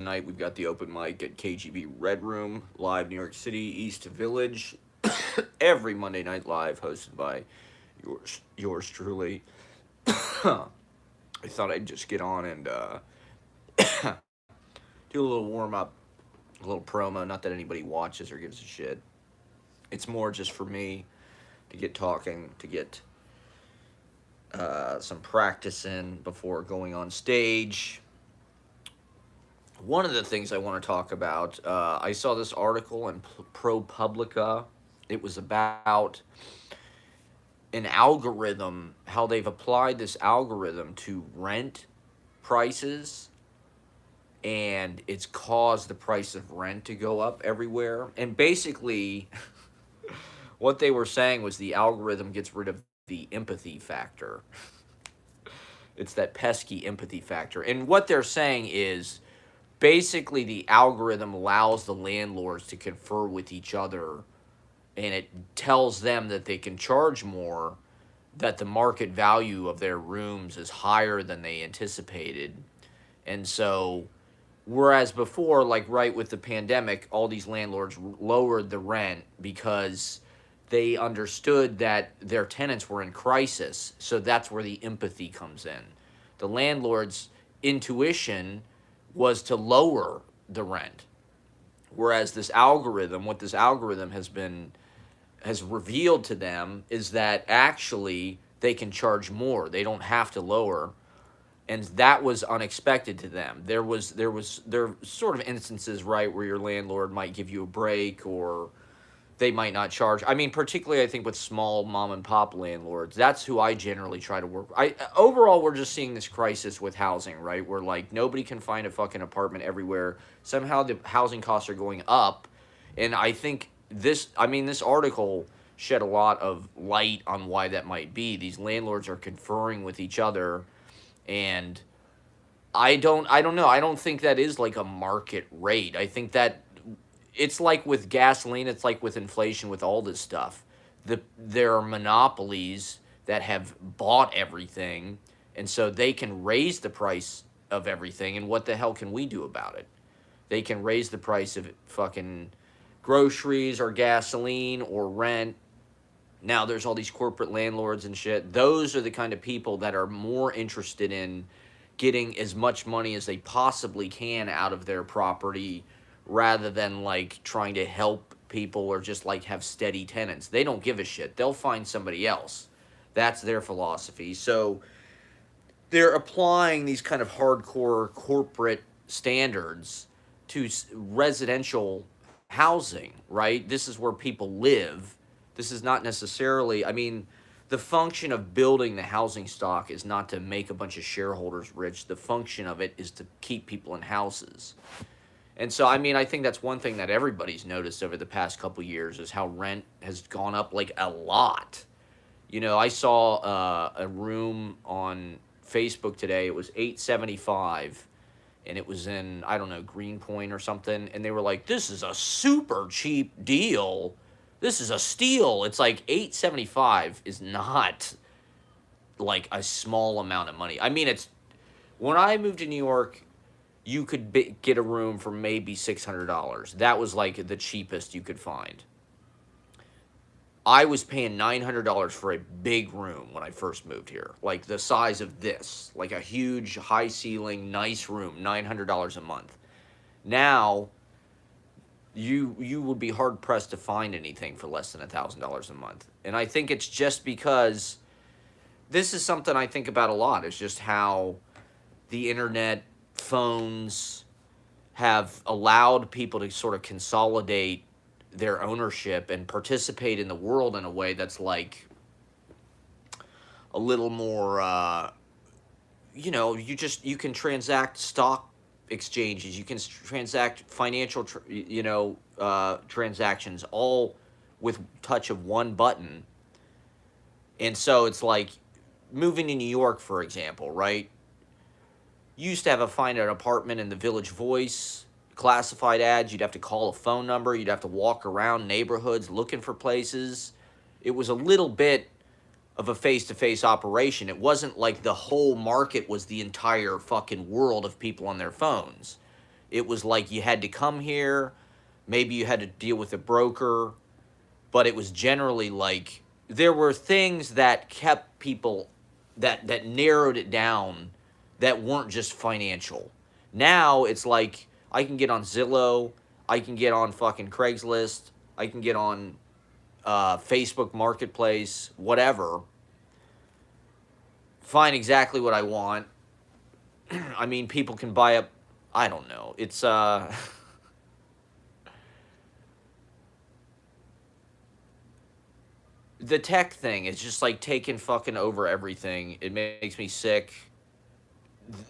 night we've got the open mic at KGB Red Room, live New York City, East Village. Every Monday night live, hosted by yours truly. I thought I'd just get on and do a little warm up, a little promo. Not that anybody watches or gives a shit. It's more just for me to get talking, to get some practice in before going on stage. One of the things I want to talk about, I saw this article in ProPublica. It was about an algorithm, how they've applied this algorithm to rent prices, and it's caused the price of rent to go up everywhere. And basically, what they were saying was the algorithm gets rid of the empathy factor. It's that pesky empathy factor. And what they're saying is basically the algorithm allows the landlords to confer with each other, and it tells them that they can charge more, that the market value of their rooms is higher than they anticipated. And so, whereas before, like right with the pandemic, all these landlords lowered the rent because they understood that their tenants were in crisis. So that's where the empathy comes in. The landlord's intuition was to lower the rent. Whereas what this algorithm has revealed to them is that actually they can charge more. They don't have to lower, and that was unexpected to them. There sort of instances, right, where your landlord might give you a break, or they might not charge. I mean, particularly I think with small mom and pop landlords, that's who I generally try to work. Overall, we're just seeing this crisis with housing, right? Where like nobody can find a fucking apartment everywhere. Somehow the housing costs are going up, and I think this article shed a lot of light on why that might be. These landlords are conferring with each other, and I don't know. I don't think that is like a market rate. I think that it's like with gasoline, it's like with inflation, with all this stuff. There are monopolies that have bought everything, and so they can raise the price of everything, and what the hell can we do about it? They can raise the price of fucking groceries or gasoline or rent. Now there's all these corporate landlords and shit. Those are the kind of people that are more interested in getting as much money as they possibly can out of their property, rather than like trying to help people or just like have steady tenants. They don't give a shit. They'll find somebody else. That's their philosophy. So they're applying these kind of hardcore corporate standards to residential housing, right? This is where people live. This is not necessarily, I mean, the function of building the housing stock is not to make a bunch of shareholders rich. The function of it is to keep people in houses. And so, I mean, I think that's one thing that everybody's noticed over the past couple years is how rent has gone up like a lot. You know, I saw a room on Facebook today. It was $875, and it was in, I don't know, Greenpoint or something. And they were like, "This is a super cheap deal. This is a steal." It's like $875 is not like a small amount of money. I mean, it's when I moved to New York, you could get a room for maybe $600. That was like the cheapest you could find. I was paying $900 for a big room when I first moved here, like the size of this, like a huge, high ceiling, nice room, $900 a month. Now, you would be hard pressed to find anything for less than $1,000 a month, and I think it's just because this is something I think about a lot. It's just how the internet, phones have allowed people to sort of consolidate their ownership and participate in the world in a way that's like a little more you can transact stock exchanges, you can transact financial transactions all with touch of one button. And so it's like moving to New York, for example, right? You used to have to find an apartment in the Village Voice, classified ads. You'd have to call a phone number. You'd have to walk around neighborhoods looking for places. It was a little bit of a face-to-face operation. It wasn't like the whole market was the entire fucking world of people on their phones. It was like you had to come here, maybe you had to deal with a broker, but it was generally like there were things that kept people that narrowed it down that weren't just financial. Now it's like I can get on Zillow, I can get on fucking Craigslist, I can get on Facebook Marketplace, whatever, find exactly what I want. I mean, people can buy up. I don't know. It's the tech thing is just like taking fucking over everything. It makes me sick.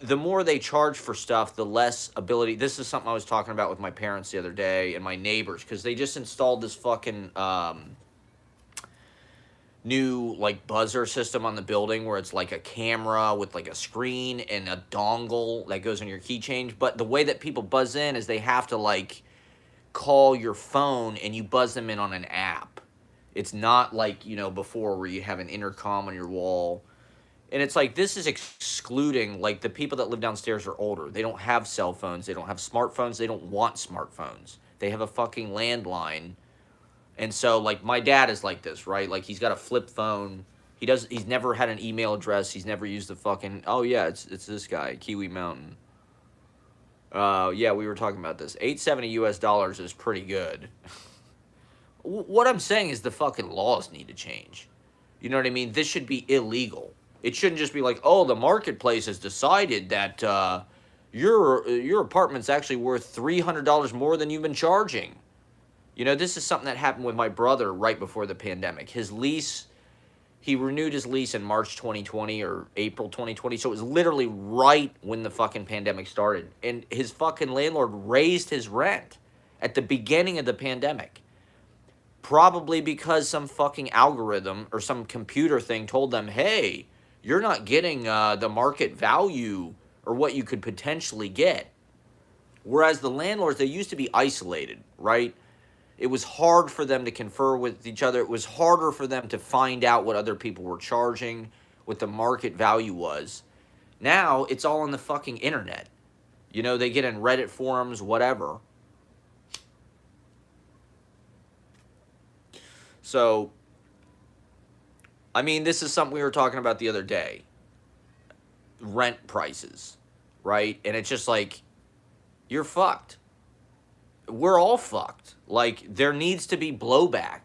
The more they charge for stuff, the less ability. This is something I was talking about with my parents the other day and my neighbors because they just installed this fucking new like buzzer system on the building where it's like a camera with like a screen and a dongle that goes on your keychain. But the way that people buzz in is they have to like call your phone and you buzz them in on an app. It's not like, before where you have an intercom on your wall. And it's like this is excluding like the people that live downstairs are older. They don't have cell phones, they don't have smartphones, they don't want smartphones. They have a fucking landline. And so like my dad is like this, right? Like he's got a flip phone. He's never had an email address. He's never used the fucking oh yeah, it's this guy, Kiwi Mountain. Yeah, we were talking about this. $870 is pretty good. What I'm saying is the fucking laws need to change. You know what I mean? This should be illegal. It shouldn't just be like, oh, the marketplace has decided that your apartment's actually worth $300 more than you've been charging. This is something that happened with my brother right before the pandemic. His lease, he renewed his lease in March 2020 or April 2020. So it was literally right when the fucking pandemic started. And his fucking landlord raised his rent at the beginning of the pandemic. Probably because some fucking algorithm or some computer thing told them, hey, you're not getting the market value or what you could potentially get. Whereas the landlords, they used to be isolated, right? It was hard for them to confer with each other. It was harder for them to find out what other people were charging, what the market value was. Now, it's all on the fucking internet. They get in Reddit forums, whatever. So, I mean, this is something we were talking about the other day. Rent prices, right? And it's just like, you're fucked. We're all fucked. Like, there needs to be blowback.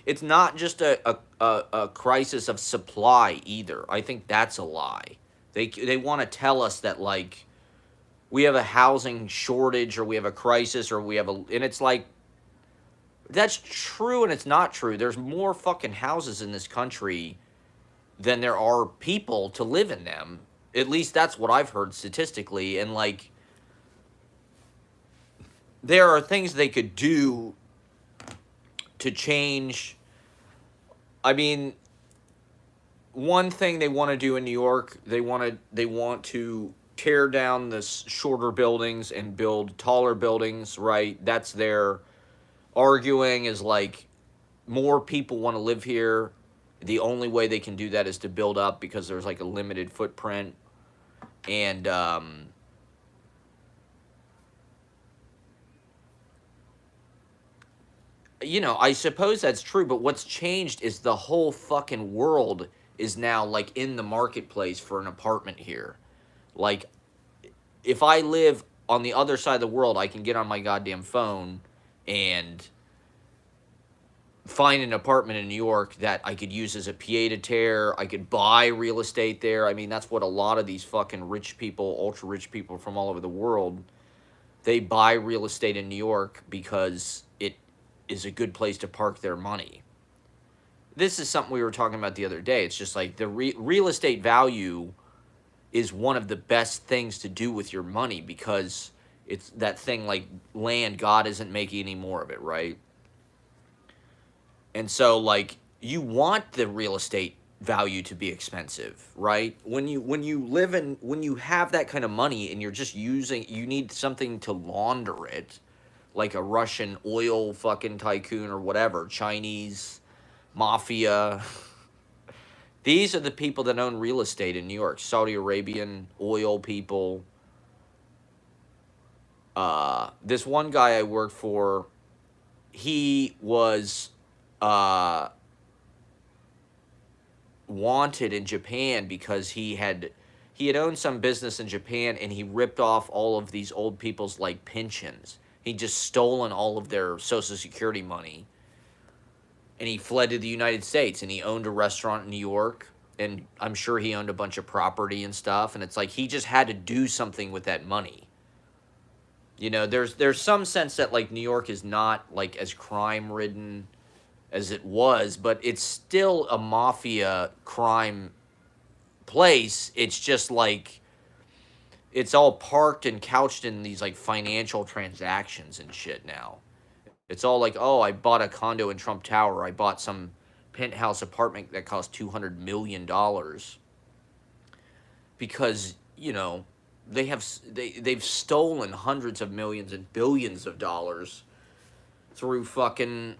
It's not just a crisis of supply either. I think that's a lie. They want to tell us that, like, we have a housing shortage or we have a crisis or we have and it's like, that's true and it's not true. There's more fucking houses in this country than there are people to live in them. At least that's what I've heard statistically. And, like, there are things they could do to change. I mean, one thing they want to do in New York, they want to tear down the shorter buildings and build taller buildings, right? That's their arguing is like more people want to live here. The only way they can do that is to build up because there's like a limited footprint. And I suppose that's true, but what's changed is the whole fucking world is now like in the marketplace for an apartment here. Like, if I live on the other side of the world, I can get on my goddamn phone and find an apartment in New York that I could use as a pied-a-terre. I could buy real estate there. I mean, that's what a lot of these fucking rich people, ultra-rich people from all over the world, they buy real estate in New York because it is a good place to park their money. This is something we were talking about the other day. It's just like the real estate value is one of the best things to do with your money because it's that thing like land, God isn't making any more of it, right? And so, like, you want the real estate value to be expensive, right? When you have that kind of money and you're just you need something to launder it, like a Russian oil fucking tycoon or whatever, Chinese mafia. These are the people that own real estate in New York, Saudi Arabian oil people. This one guy I worked for, he was uh, wanted in Japan because he had owned some business in Japan and he ripped off all of these old people's like pensions. He just stolen all of their social security money and he fled to the United States and he owned a restaurant in New York and I'm sure he owned a bunch of property and stuff and it's like he just had to do something with that money. There's some sense that like New York is not like as crime ridden as it was, but it's still a mafia crime place. It's just like it's all parked and couched in these like financial transactions and shit now. It's all like, oh, I bought a condo in Trump Tower. I bought some penthouse apartment that cost $200 million because they've stolen hundreds of millions and billions of dollars through fucking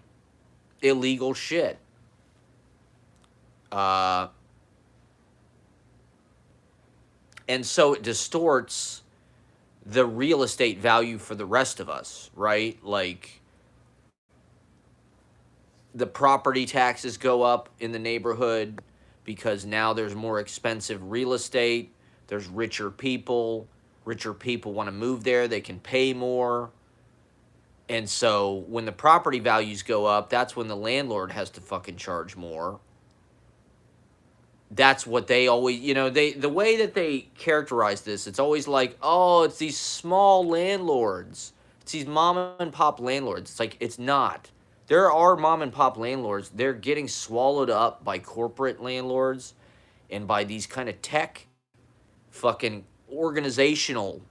illegal shit. And so it distorts the real estate value for the rest of us, right? Like the property taxes go up in the neighborhood because now there's more expensive real estate. There's richer people. Richer people want to move there. They can pay more. And so when the property values go up, that's when the landlord has to fucking charge more. That's what they always, the way that they characterize this, it's always like, oh, it's these small landlords. It's these mom and pop landlords. It's like, it's not. There are mom and pop landlords. They're getting swallowed up by corporate landlords and by these kind of tech fucking organizational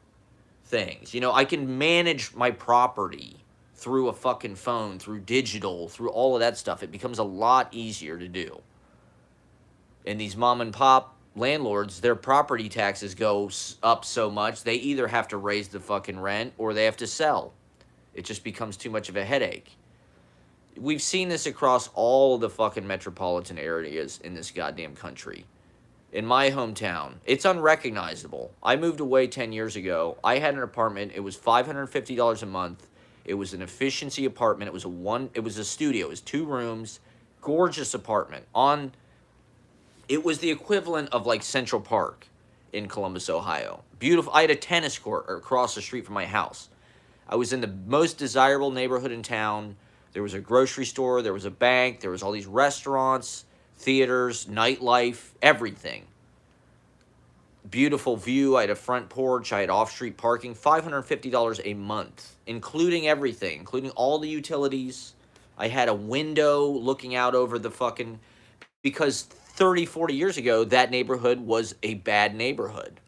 things. I can manage my property through a fucking phone, through digital, through all of that stuff. It becomes a lot easier to do. And these mom and pop landlords, their property taxes go up so much, they either have to raise the fucking rent or they have to sell. It just becomes too much of a headache. We've seen this across all the fucking metropolitan areas in this goddamn country. In my hometown, it's unrecognizable. I moved away 10 years ago. I had an apartment. It was $550 a month. It was an efficiency apartment. It was a studio. It was 2 rooms, gorgeous apartment. It was the equivalent of like Central Park in Columbus, Ohio. Beautiful. I had a tennis court across the street from my house. I was in the most desirable neighborhood in town. There was a grocery store. There was a bank. There was all these restaurants, theaters, nightlife, everything. Beautiful view. I had a front porch. I had off-street parking. $550 a month, including everything, including all the utilities. I had a window looking out over the fucking... Because 30, 40 years ago, that neighborhood was a bad neighborhood.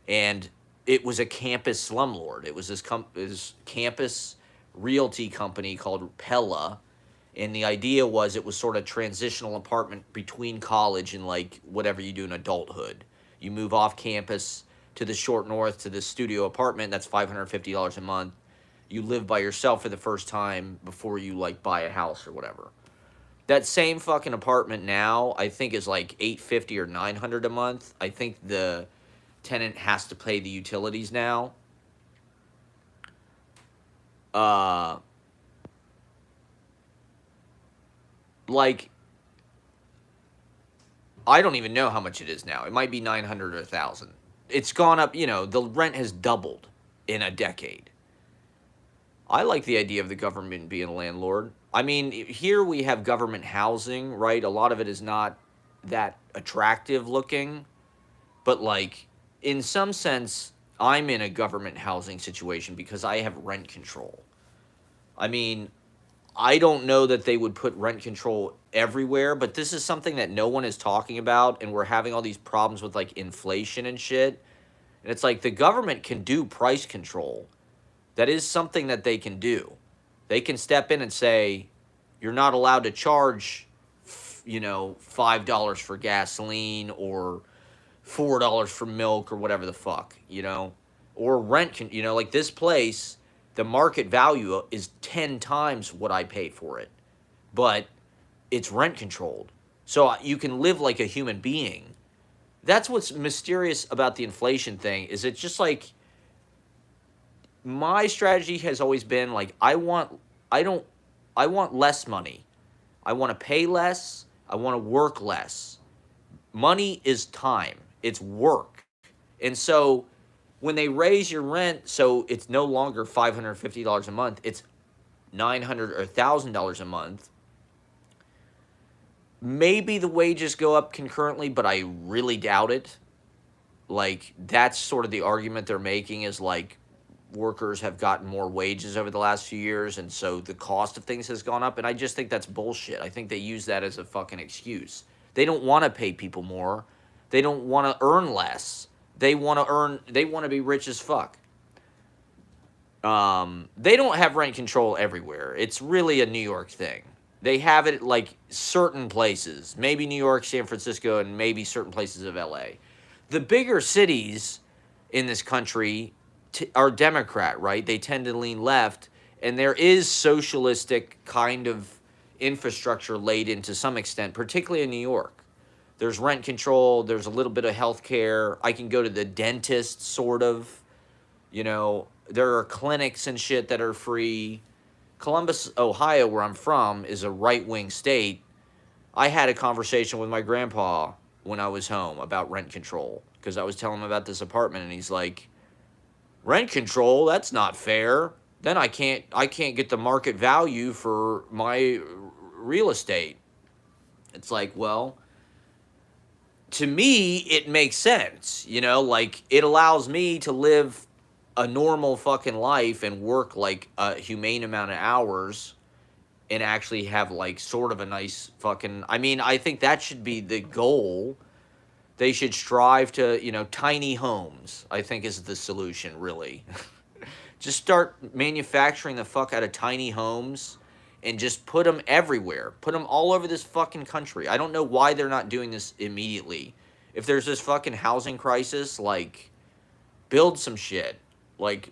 And it was a campus slumlord. It was this campus realty company called Pella. And the idea was it was sort of transitional apartment between college and like whatever you do in adulthood. You move off campus to the short north to the studio apartment. That's $550 a month. You live by yourself for the first time before you like buy a house or whatever. That same fucking apartment now, I think, is like $850 or $900 a month. I think the tenant has to pay the utilities now. Like, I don't even know how much it is now. It might be 900 or 1,000. It's gone up, the rent has doubled in a decade. I like the idea of the government being a landlord. I mean, here we have government housing, right? A lot of it is not that attractive looking. But, like, in some sense, I'm in a government housing situation because I have rent control. I mean, I don't know that they would put rent control everywhere, but this is something that no one is talking about, and we're having all these problems with, like, inflation and shit. And it's like the government can do price control. That is something that they can do. They can step in and say, you're not allowed to charge, $5 for gasoline or $4 for milk or whatever the fuck, or rent like this place, the market value is 10 times what I pay for it, but it's rent controlled. So you can live like a human being. That's what's mysterious about the inflation thing is it's just like my strategy has always been like I don't I want less money. I want to pay less. I want to work less. Money is time. It's work. And so when they raise your rent, so it's no longer $550 a month, it's $900 or $1,000 a month. Maybe the wages go up concurrently, but I really doubt it. Like, that's sort of the argument they're making, is like workers have gotten more wages over the last few years, and so the cost of things has gone up. And I just think that's bullshit. I think they use that as a fucking excuse. They don't want to pay people more. They don't want to earn less. They want to be rich as fuck. They don't have rent control everywhere. It's really a New York thing. They have it like certain places, maybe New York, San Francisco, and maybe certain places of LA. The bigger cities in this country are Democrat, right? They tend to lean left, and there is socialistic kind of infrastructure laid in to some extent, particularly in New York. There's rent control. There's a little bit of health care. I can go to the dentist, sort of. You know, there are clinics and shit that are free. Columbus, Ohio, where I'm from, is a right-wing state. I had a conversation with my grandpa when I was home about rent control, because I was telling him about this apartment, and he's like, rent control? That's not fair. Then I can't get the market value for my real estate. It's like, well, to me, it makes sense. You know, like, it allows me to live a normal fucking life and work like a humane amount of hours and actually have like sort of a nice fucking, I mean, I think that should be the goal. They should strive to, you know, tiny homes, I think, is the solution, really. Just start manufacturing the fuck out of tiny homes and just put them everywhere. Put them all over this fucking country. I don't know why they're not doing this immediately. If there's this fucking housing crisis, like, build some shit. Like,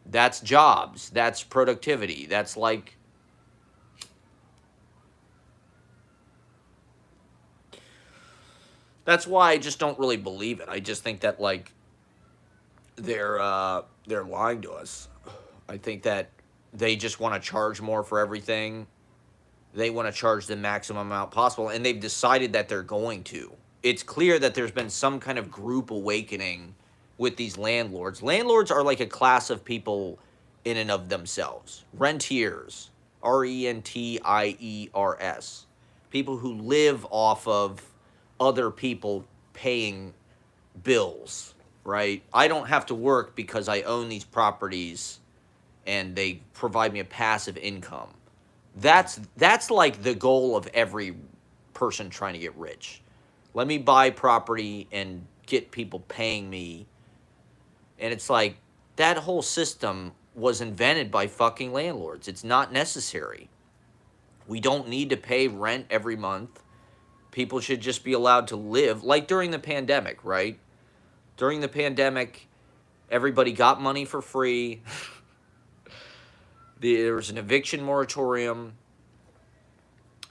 that's jobs. That's productivity. That's like... That's why I just don't really believe it. I just think that, like, they're lying to us. I think that they just want to charge more for everything. They want to charge the maximum amount possible, and they've decided that they're going to. It's clear that there's been some kind of group awakening with these landlords. Landlords are like a class of people in and of themselves. Rentiers, rentiers, people who live off of other people paying bills, right? I don't have to work because I own these properties and they provide me a passive income. That's like the goal of every person trying to get rich. Let me buy property and get people paying me. And it's like, that whole system was invented by fucking landlords. It's not necessary. We don't need to pay rent every month. People should just be allowed to live, like during the pandemic, right? During the pandemic, everybody got money for free. There was an eviction moratorium,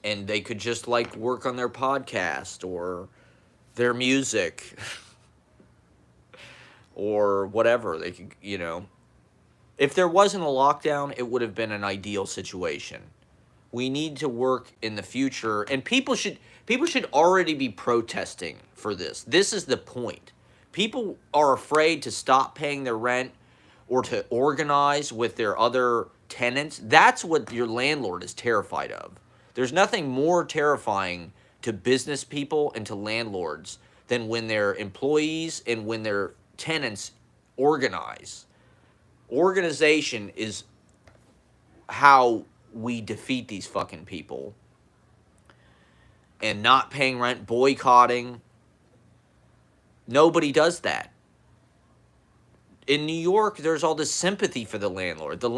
and they could just, like, work on their podcast or their music or whatever. They could, you know. If there wasn't a lockdown, it would have been an ideal situation. We need to work in the future, and people should already be protesting for this. This is the point. People are afraid to stop paying their rent or to organize with their other tenants. That's what your landlord is terrified of. There's nothing more terrifying to business people and to landlords than when their employees and when their tenants organize. Organization is how we defeat these fucking people. And not paying rent, boycotting. Nobody does that. In New York, there's all this sympathy for the landlord. The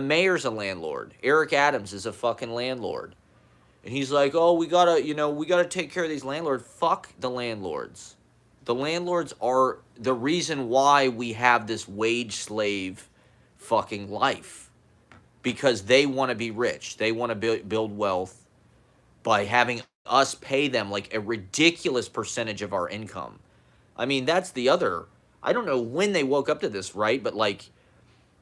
mayor's a landlord. Eric Adams is a fucking landlord. And he's like, oh, we gotta take care of these landlords. Fuck the landlords. The landlords are the reason why we have this wage slave fucking life. Because they want to be rich. They want to build wealth by having us pay them like a ridiculous percentage of our income. I mean, that's the other... I don't know when they woke up to this, right? But, like,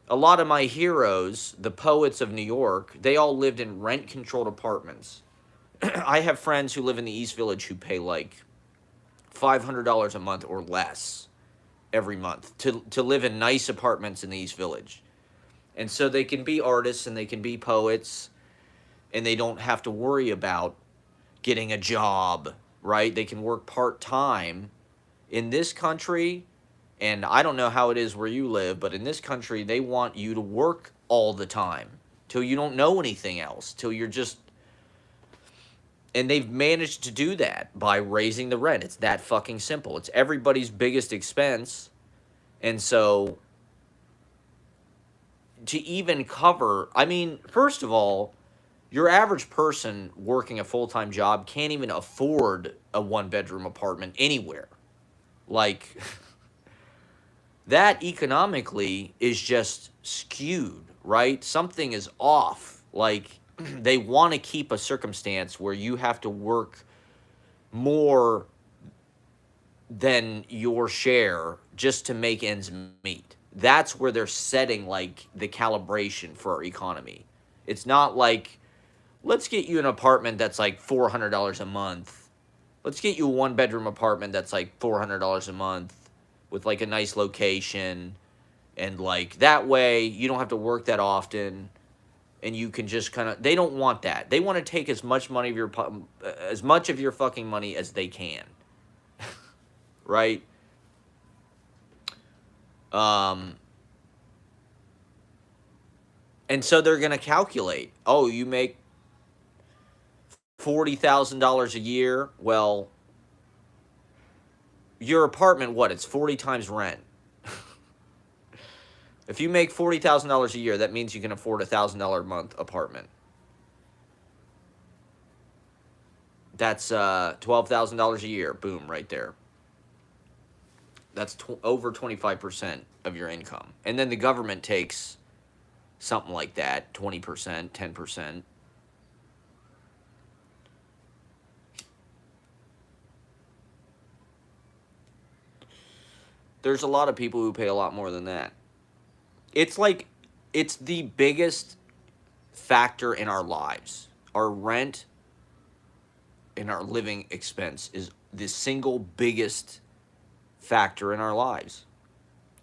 A lot of my heroes, the poets of New York, they all lived in rent controlled apartments. I have friends who live in the East Village who pay like $500 a month or less every month to live in nice apartments in the East Village. And so they can be artists and they can be poets and they don't have to worry about getting a job, right? They can work part time. In this country, and I don't know how it is where you live, but in this country, they want you to work all the time till you don't know anything else, till you're just. And they've managed to do that by raising the rent. It's that fucking simple. It's everybody's biggest expense. And so to even cover, I mean, first of all, your average person working a full-time job can't even afford a one-bedroom apartment anywhere. Like, that economically is just skewed, right? Something is off. Like, they want to keep a circumstance where you have to work more than your share just to make ends meet. That's where they're setting, like, the calibration for our economy. It's not like, let's get you an apartment that's like $400 a month. Let's get you a one-bedroom apartment that's like $400 a month with like a nice location. And like that way you don't have to work that often. And you can just kind of, they don't want that. They want to take as much money of as much of your fucking money as they can. Right? And so they're going to calculate, oh, you make $40,000 a year. Well, your apartment, what? It's 40 times rent. If you make $40,000 a year, that means you can afford a $1,000 a month apartment. That's $12,000 a year. Boom, right there. That's over 25% of your income. And then the government takes something like that, 20%, 10%. There's a lot of people who pay a lot more than that. It's like, it's the biggest factor in our lives. Our rent and our living expense is the single biggest factor in our lives.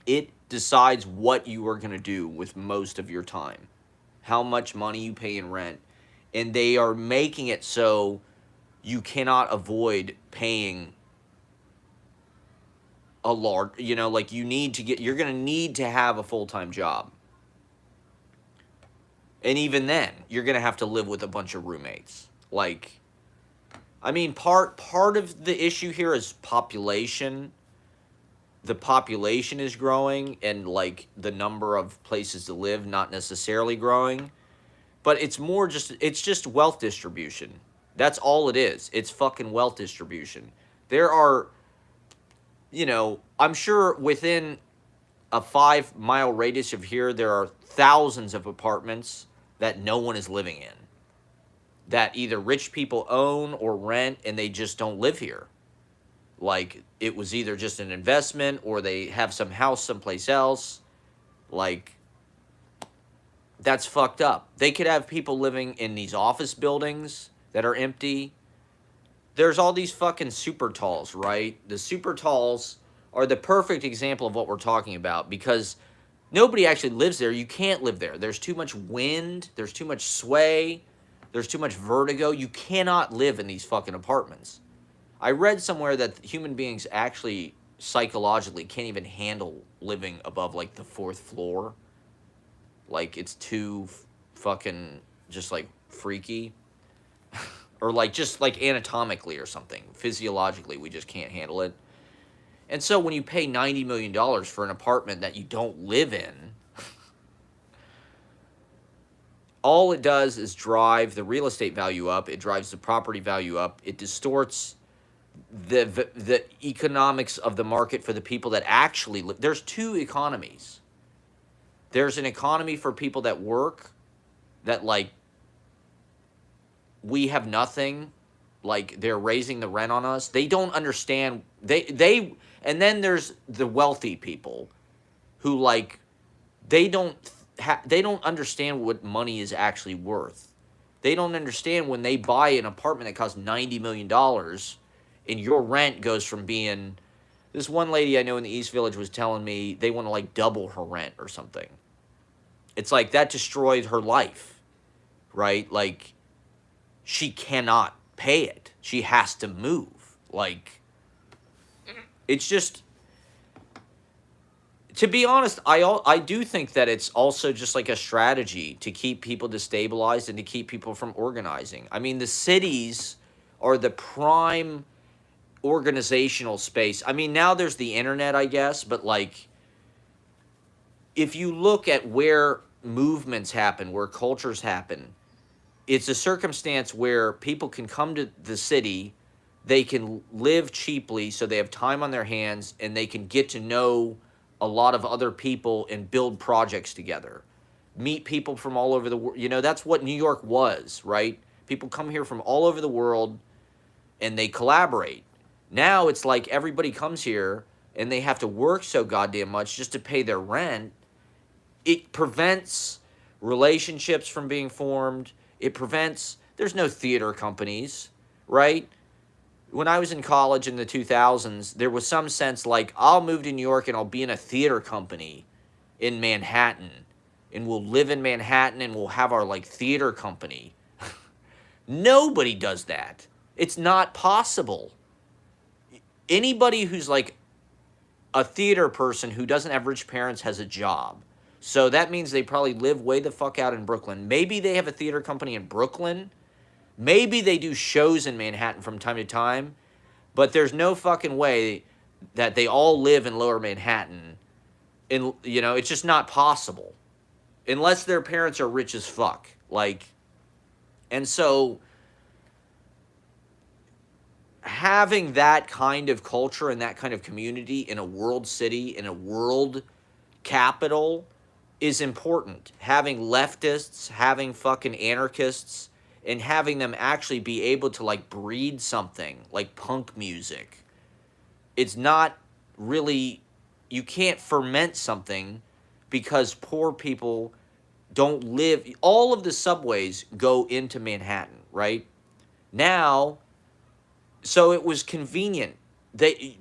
It decides what you are going to do with most of your time, how much money you pay in rent, and they are making it so you cannot avoid paying a large, like you're going to need to have a full-time job. And even then, you're going to have to live with a bunch of roommates. Like, I mean, part of the issue here is population. The population is growing and like the number of places to live not necessarily growing. But it's just wealth distribution. That's all it is. It's fucking wealth distribution. There are, I'm sure within a 5-mile radius of here, there are thousands of apartments that no one is living in, that either rich people own or rent, and they just don't live here. Like, it was either just an investment or they have some house someplace else. Like, that's fucked up. They could have people living in these office buildings that are empty. There's all these fucking super talls, right? The super talls are the perfect example of what we're talking about because nobody actually lives there. You can't live there. There's too much wind. There's too much sway. There's too much vertigo. You cannot live in these fucking apartments. I read somewhere that human beings actually psychologically can't even handle living above like the 4th floor. Like, it's too fucking just like freaky. Or like just like anatomically or something. Physiologically, we just can't handle it. And so when you pay $90 million for an apartment that you don't live in, all it does is drive the real estate value up. It drives the property value up. It distorts the economics of the market for the people that actually live. There's two economies. There's an economy for people that work, that like, we have nothing, like they're raising the rent on us. They don't understand. And then there's the wealthy people who like, they don't they don't understand what money is actually worth. They don't understand when they buy an apartment that costs $90 million, and your rent goes from being, this one lady I know in the East Village was telling me they want to like double her rent or something. It's like that destroyed her life, right? Like she cannot pay it. She has to move. Like it's just, to be honest, I do think that it's also just like a strategy to keep people destabilized and to keep people from organizing. I mean, the cities are the prime organizational space. I mean, now there's the internet, I guess, but like if you look at where movements happen, where cultures happen, it's a circumstance where people can come to the city, they can live cheaply, so they have time on their hands, and they can get to know a lot of other people and build projects together. Meet people from all over the world. You know, that's what New York was, right? People come here from all over the world and they collaborate. Now it's like everybody comes here and they have to work so goddamn much just to pay their rent. It prevents relationships from being formed. It prevents, there's no theater companies, right? When I was in college in the 2000s, there was some sense like, I'll move to New York and I'll be in a theater company in Manhattan. And we'll live in Manhattan and we'll have our like theater company. Nobody does that. It's not possible. Anybody who's like a theater person who doesn't have rich parents has a job. So that means they probably live way the fuck out in Brooklyn. Maybe they have a theater company in Brooklyn. Maybe they do shows in Manhattan from time to time. But there's no fucking way that they all live in Lower Manhattan. And, you know, it's just not possible. Unless their parents are rich as fuck. Like, and so having that kind of culture and that kind of community in a world city, in a world capital, is important. Having leftists, having fucking anarchists, and having them actually be able to like breed something like punk music. It's not really, you can't ferment something because poor people don't live, all of the subways go into Manhattan, right? Now, so it was convenient.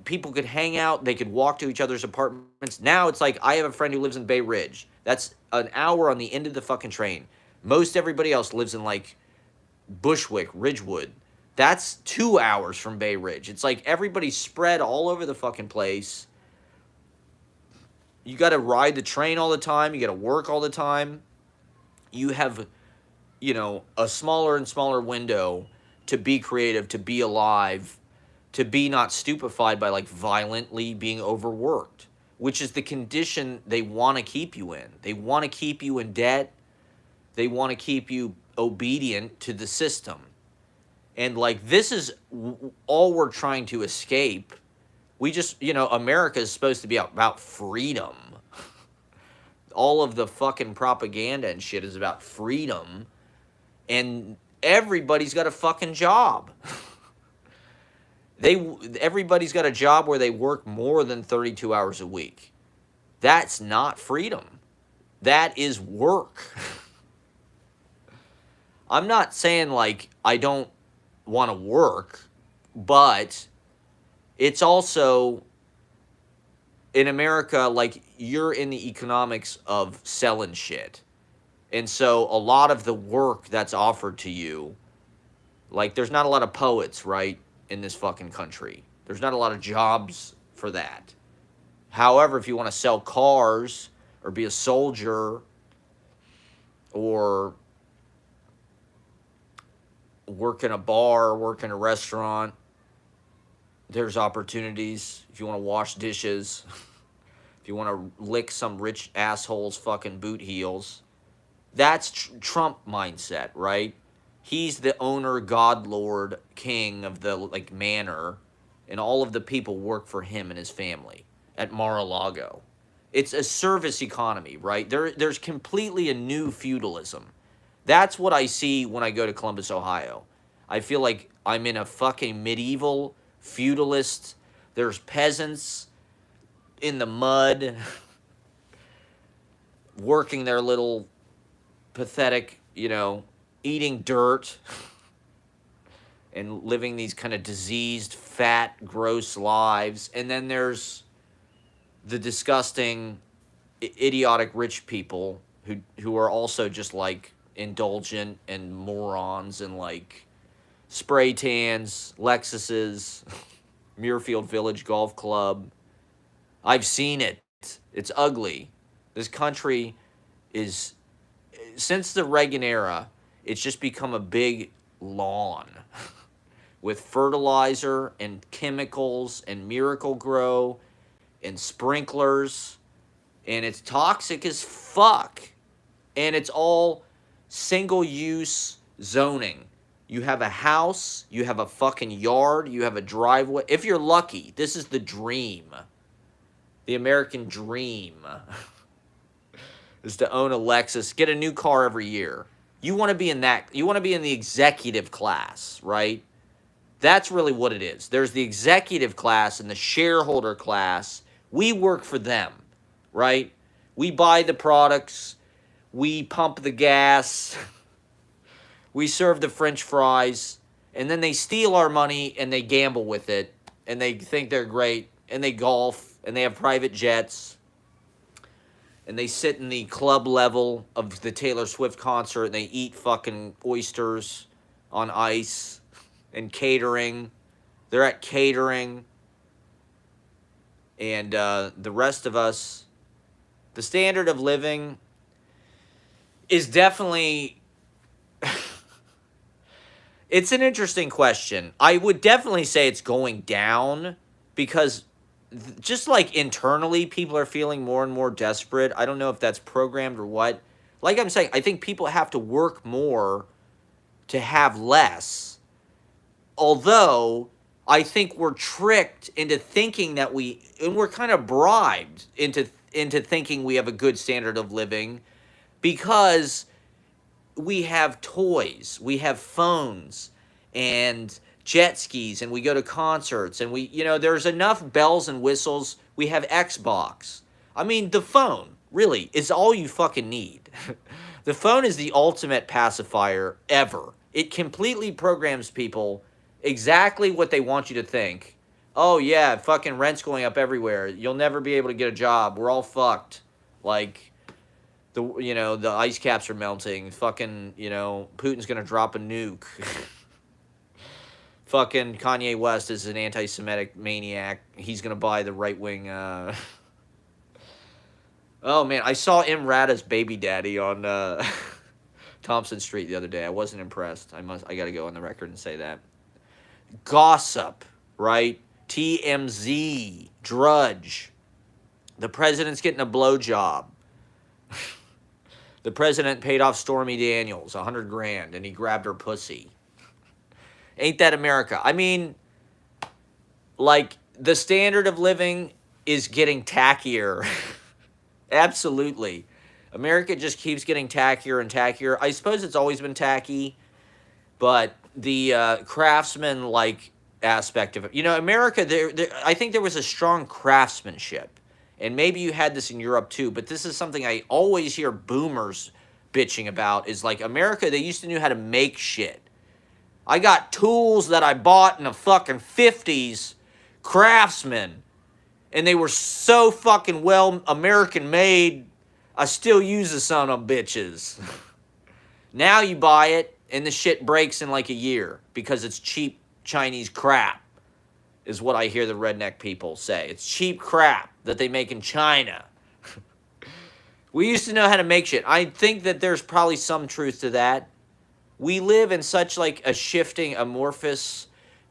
People could hang out, they could walk to each other's apartments. Now it's like, I have a friend who lives in Bay Ridge. That's an hour on the end of the fucking train. Most everybody else lives in like Bushwick, Ridgewood. That's 2 hours from Bay Ridge. It's like everybody's spread all over the fucking place. You got to ride the train all the time. You got to work all the time. You have, you know, a smaller and smaller window to be creative, to be alive, to be not stupefied by like violently being overworked, which is the condition they want to keep you in. They want to keep you in debt. They want to keep you obedient to the system. And like, this is all we're trying to escape. We just, you know, America is supposed to be about freedom. All of the fucking propaganda and shit is about freedom. And everybody's got a fucking job. Everybody's got a job where they work more than 32 hours a week. That's not freedom. That is work. I'm not saying like I don't want to work, but it's also in America, like you're in the economics of selling shit. And so a lot of the work that's offered to you, like there's not a lot of poets, right, in this fucking country. There's not a lot of jobs for that. However, if you want to sell cars or be a soldier or work in a bar, work in a restaurant, there's opportunities. If you want to wash dishes, if you want to lick some rich asshole's fucking boot heels, that's Trump mindset, right? He's the owner, god, lord, king of the like manor, and all of the people work for him and his family at Mar-a-Lago. It's a service economy, right? There's completely a new feudalism. That's what I see when I go to Columbus, Ohio. I feel like I'm in a fucking medieval feudalist. There's peasants in the mud working their little pathetic, eating dirt and living these kind of diseased, fat, gross lives. And then there's the disgusting, idiotic rich people who are also just like indulgent and morons and like spray tans, Lexuses, Muirfield Village Golf Club. I've seen it. It's ugly. This country is, since the Reagan era, it's just become a big lawn with fertilizer and chemicals and Miracle Grow and sprinklers, and it's toxic as fuck. And it's all single use zoning. You have a house, you have a fucking yard, you have a driveway. If you're lucky, this is the dream. The American dream is to own a Lexus, get a new car every year. You want to be in that, you want to be in the executive class, right? That's really what it is. There's the executive class and the shareholder class. We work for them, right? We buy the products, we pump the gas, we serve the French fries, and then they steal our money and they gamble with it, and they think they're great, and they golf, and they have private jets, and they sit in the club level of the Taylor Swift concert, and they eat fucking oysters on ice and catering. They're at catering. And the rest of us, the standard of living is definitely... It's an interesting question. I would definitely say it's going down because just like internally, people are feeling more and more desperate. I don't know if that's programmed or what. Like I'm saying, I think people have to work more to have less. Although I think we're tricked into thinking that and we're kind of bribed into thinking we have a good standard of living because we have toys, we have phones and jet skis, and we go to concerts, and there's enough bells and whistles. We have Xbox. I mean, the phone really is all you fucking need. The phone is the ultimate pacifier ever. It completely programs people exactly what they want you to think. Oh yeah, fucking rent's going up everywhere. You'll never be able to get a job. We're all fucked. Like, the ice caps are melting. Fucking, Putin's gonna drop a nuke. Fucking Kanye West is an anti-Semitic maniac. He's gonna buy the right-wing, Oh man, I saw Imrata's baby daddy on Thompson Street the other day. I wasn't impressed. I gotta go on the record and say that. Gossip, right? TMZ, Drudge. The president's getting a blowjob. The president paid off Stormy Daniels $100,000 and he grabbed her pussy. Ain't that America? I mean, like, the standard of living is getting tackier. Absolutely. America just keeps getting tackier and tackier. I suppose it's always been tacky, but the craftsman like aspect of it. America, I think there was a strong craftsmanship. And maybe you had this in Europe too, but this is something I always hear boomers bitching about, is like America, they used to know how to make shit. I got tools that I bought in the fucking 50s, craftsmen, and they were so fucking well American made, I still use the son of bitches. Now you buy it, and the shit breaks in like a year because it's cheap Chinese crap, is what I hear the redneck people say. It's cheap crap that they make in China. We used to know how to make shit. I think that there's probably some truth to that. We live in such like a shifting, amorphous,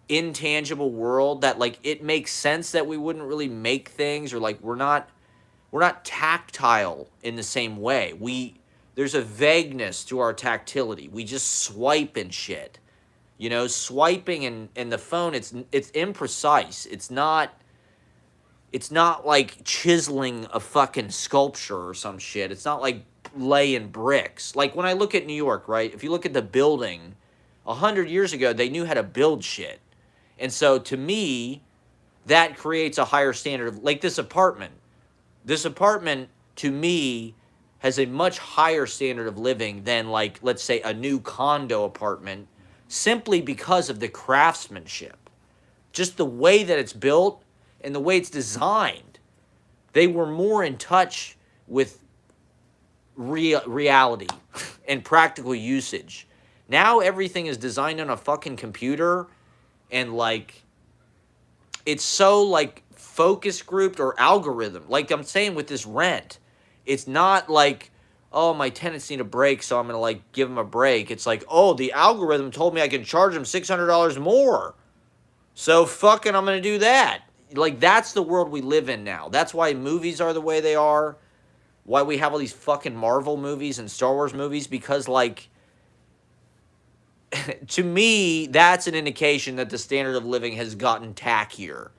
intangible world that like it makes sense that we wouldn't really make things, or like we're not tactile in the same way. There's a vagueness to our tactility. We just swipe and shit. Swiping and the phone, it's imprecise. It's not like chiseling a fucking sculpture or some shit. It's not like laying bricks. Like when I look at New York, right? If you look at the building, 100 years ago, they knew how to build shit. And so to me, that creates a higher standard of, like, this apartment. This apartment, to me, has a much higher standard of living than, like, let's say a new condo apartment, simply because of the craftsmanship, just the way that it's built and the way it's designed. They were more in touch with reality and practical usage. Now everything is designed on a fucking computer, and like it's so like focus grouped or algorithm. Like I'm saying with this rent, it's not like, oh, my tenants need a break, so I'm gonna like give them a break. It's like, oh, the algorithm told me I can charge them $600 more, so fucking I'm gonna do that. Like that's the world we live in now. That's why movies are the way they are. Why we have all these fucking Marvel movies and Star Wars movies, because like to me, that's an indication that the standard of living has gotten tackier.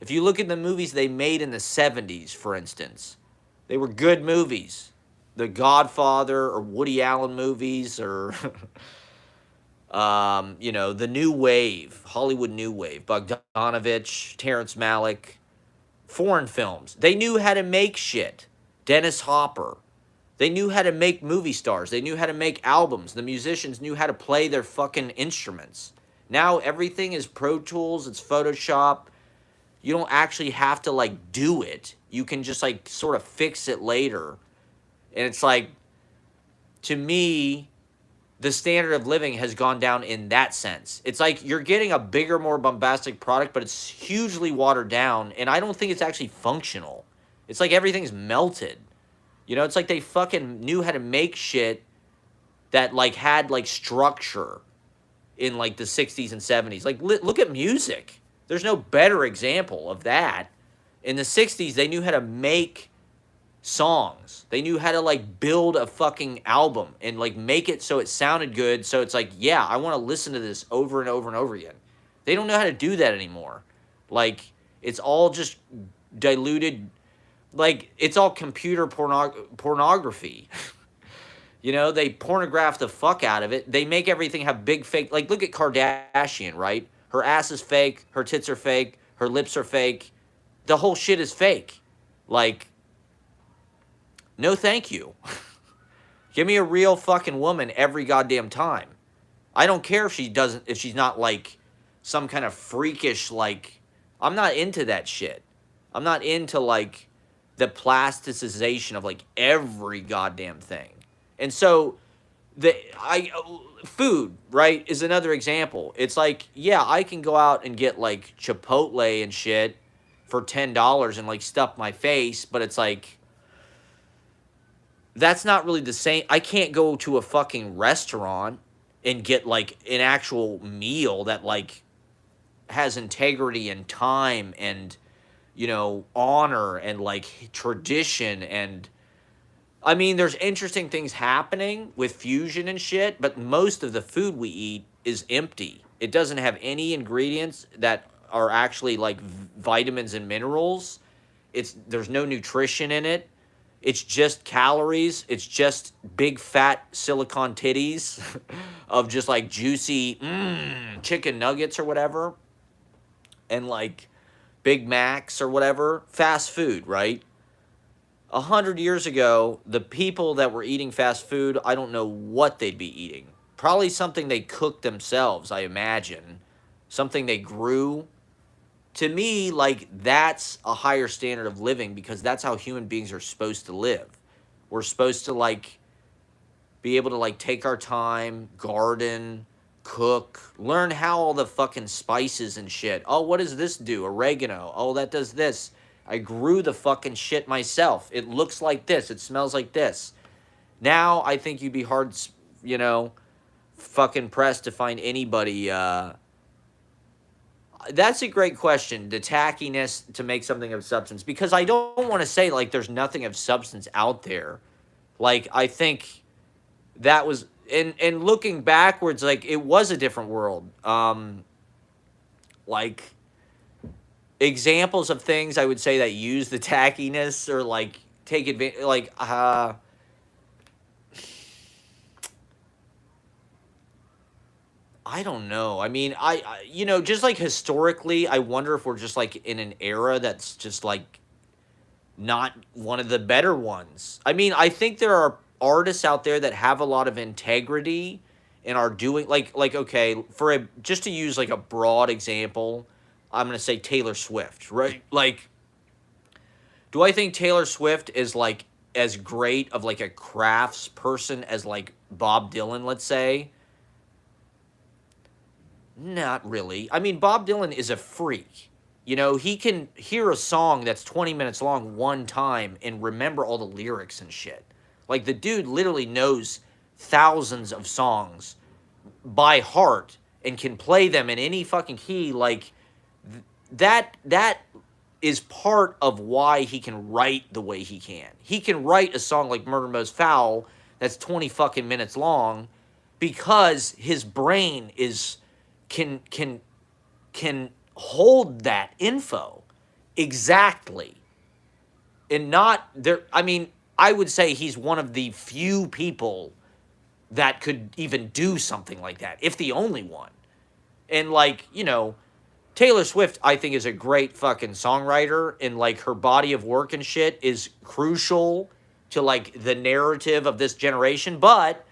If you look at the movies they made in the 70s, for instance, they were good movies. The Godfather or Woody Allen movies, or, the New Wave, Hollywood New Wave, Bogdanovich, Terrence Malick, foreign films. They knew how to make shit. Dennis Hopper. They knew how to make movie stars. They knew how to make albums. The musicians knew how to play their fucking instruments. Now everything is Pro Tools, it's Photoshop. You don't actually have to like do it. You can just like sort of fix it later. And it's like, to me, the standard of living has gone down in that sense. It's like you're getting a bigger, more bombastic product, but it's hugely watered down, and I don't think it's actually functional. It's like everything's melted. It's like they fucking knew how to make shit that, like, had, like, structure in, like, the 60s and 70s. Like, look at music. There's no better example of that. In the 60s, they knew how to make songs. They knew how to, like, build a fucking album and, like, make it so it sounded good. So it's like, yeah, I want to listen to this over and over and over again. They don't know how to do that anymore. Like, it's all just diluted. Like, it's all computer pornography. They pornograph the fuck out of it. They make everything have big fake. Like, look at Kardashian, right? Her ass is fake. Her tits are fake. Her lips are fake. The whole shit is fake. Like, no thank you. Give me a real fucking woman every goddamn time. I don't care if she's not, like, some kind of freakish, like, I'm not into that shit. I'm not into, like, the plasticization of, like, every goddamn thing. And so food, right, is another example. It's like, yeah, I can go out and get, like, Chipotle and shit for $10 and, like, stuff my face, but it's like, that's not really the same. I can't go to a fucking restaurant and get, like, an actual meal that, like, has integrity and time and, honor and, like, tradition. And I mean, there's interesting things happening with fusion and shit, but most of the food we eat is empty. It doesn't have any ingredients that are actually, like, vitamins and minerals. There's no nutrition in it. It's just calories. It's just big fat silicone titties of just, like, juicy chicken nuggets or whatever. And, like, Big Macs or whatever. Fast food, right? 100 years ago, the people that were eating fast food, I don't know what they'd be eating. Probably something they cooked themselves, I imagine. Something they grew. To me, like, that's a higher standard of living, because that's how human beings are supposed to live. We're supposed to, like, be able to, like, take our time, garden, cook, learn how all the fucking spices and shit. Oh, what does this do? Oregano. Oh, that does this. I grew the fucking shit myself. It looks like this. It smells like this. Now, I think you'd be hard, fucking pressed to find anybody. That's a great question, the tackiness to make something of substance. Because I don't want to say, like, there's nothing of substance out there. Like, I think that was, and looking backwards, like, it was a different world. Like, examples of things I would say that use the tackiness or, like, take advantage, like, I don't know. I mean, just like historically, I wonder if we're just like in an era that's just like not one of the better ones. I mean, I think there are artists out there that have a lot of integrity and are doing like okay, for a just to use like a broad example, I'm going to say Taylor Swift, right? Like, do I think Taylor Swift is like as great of like a crafts person as like Bob Dylan, let's say? Not really. I mean, Bob Dylan is a freak. You know, he can hear a song that's 20 minutes long one time and remember all the lyrics and shit. Like, the dude literally knows thousands of songs by heart and can play them in any fucking key. Like, that is part of why he can write the way he can. He can write a song like Murder Most Foul that's 20 fucking minutes long because his brain is can hold that info exactly. And not there, I mean, I would say he's one of the few people that could even do something like that, if the only one. And like, you know, Taylor Swift, I think, is a great fucking songwriter, and like her body of work and shit is crucial to like the narrative of this generation. But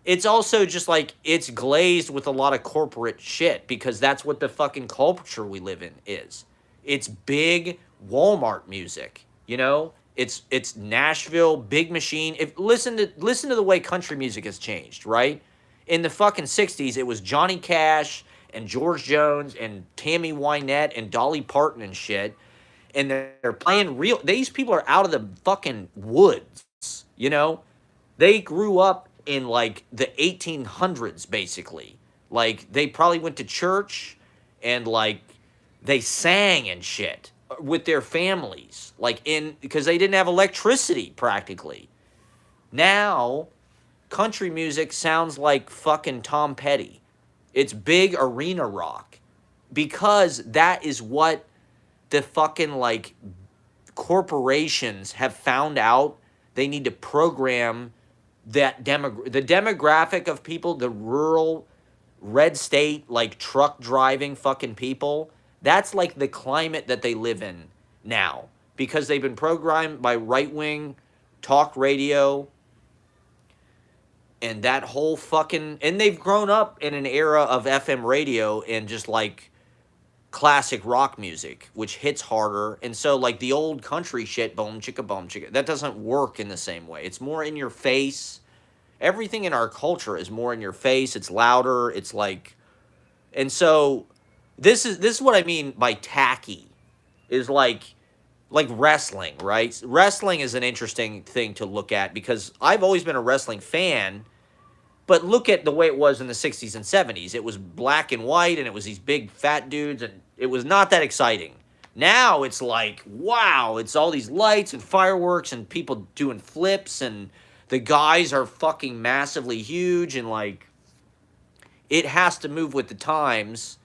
it's also just like it's glazed with a lot of corporate shit because that's what the fucking culture we live in is. It's big Walmart music, you know? It's Nashville, Big Machine. If listen to the way country music has changed, right? In the fucking 60s, it was Johnny Cash and George Jones and Tammy Wynette and Dolly Parton and shit. And they're playing real. These people are out of the fucking woods, you know? They grew up in like the 1800s, basically. Like, they probably went to church and like they sang and shit with their families, like in because they didn't have electricity practically. Now, country music sounds like fucking Tom Petty. It's big arena rock because that is what the fucking like corporations have found out. They need to program that the demographic of people, the rural red state like truck driving fucking people. That's like the climate that they live in now because they've been programmed by right-wing talk radio and that whole fucking, and they've grown up in an era of FM radio and just like classic rock music, which hits harder. And so like the old country shit, boom chicka, that doesn't work in the same way. It's more in your face. Everything in our culture is more in your face. It's louder. It's like, and so this is what I mean by tacky, is like wrestling, right? Wrestling is an interesting thing to look at because I've always been a wrestling fan, but look at the way it was in the 60s and 70s. It was black and white and it was these big fat dudes and it was not that exciting. Now it's like, wow, it's all these lights and fireworks and people doing flips and the guys are fucking massively huge and like it has to move with the times.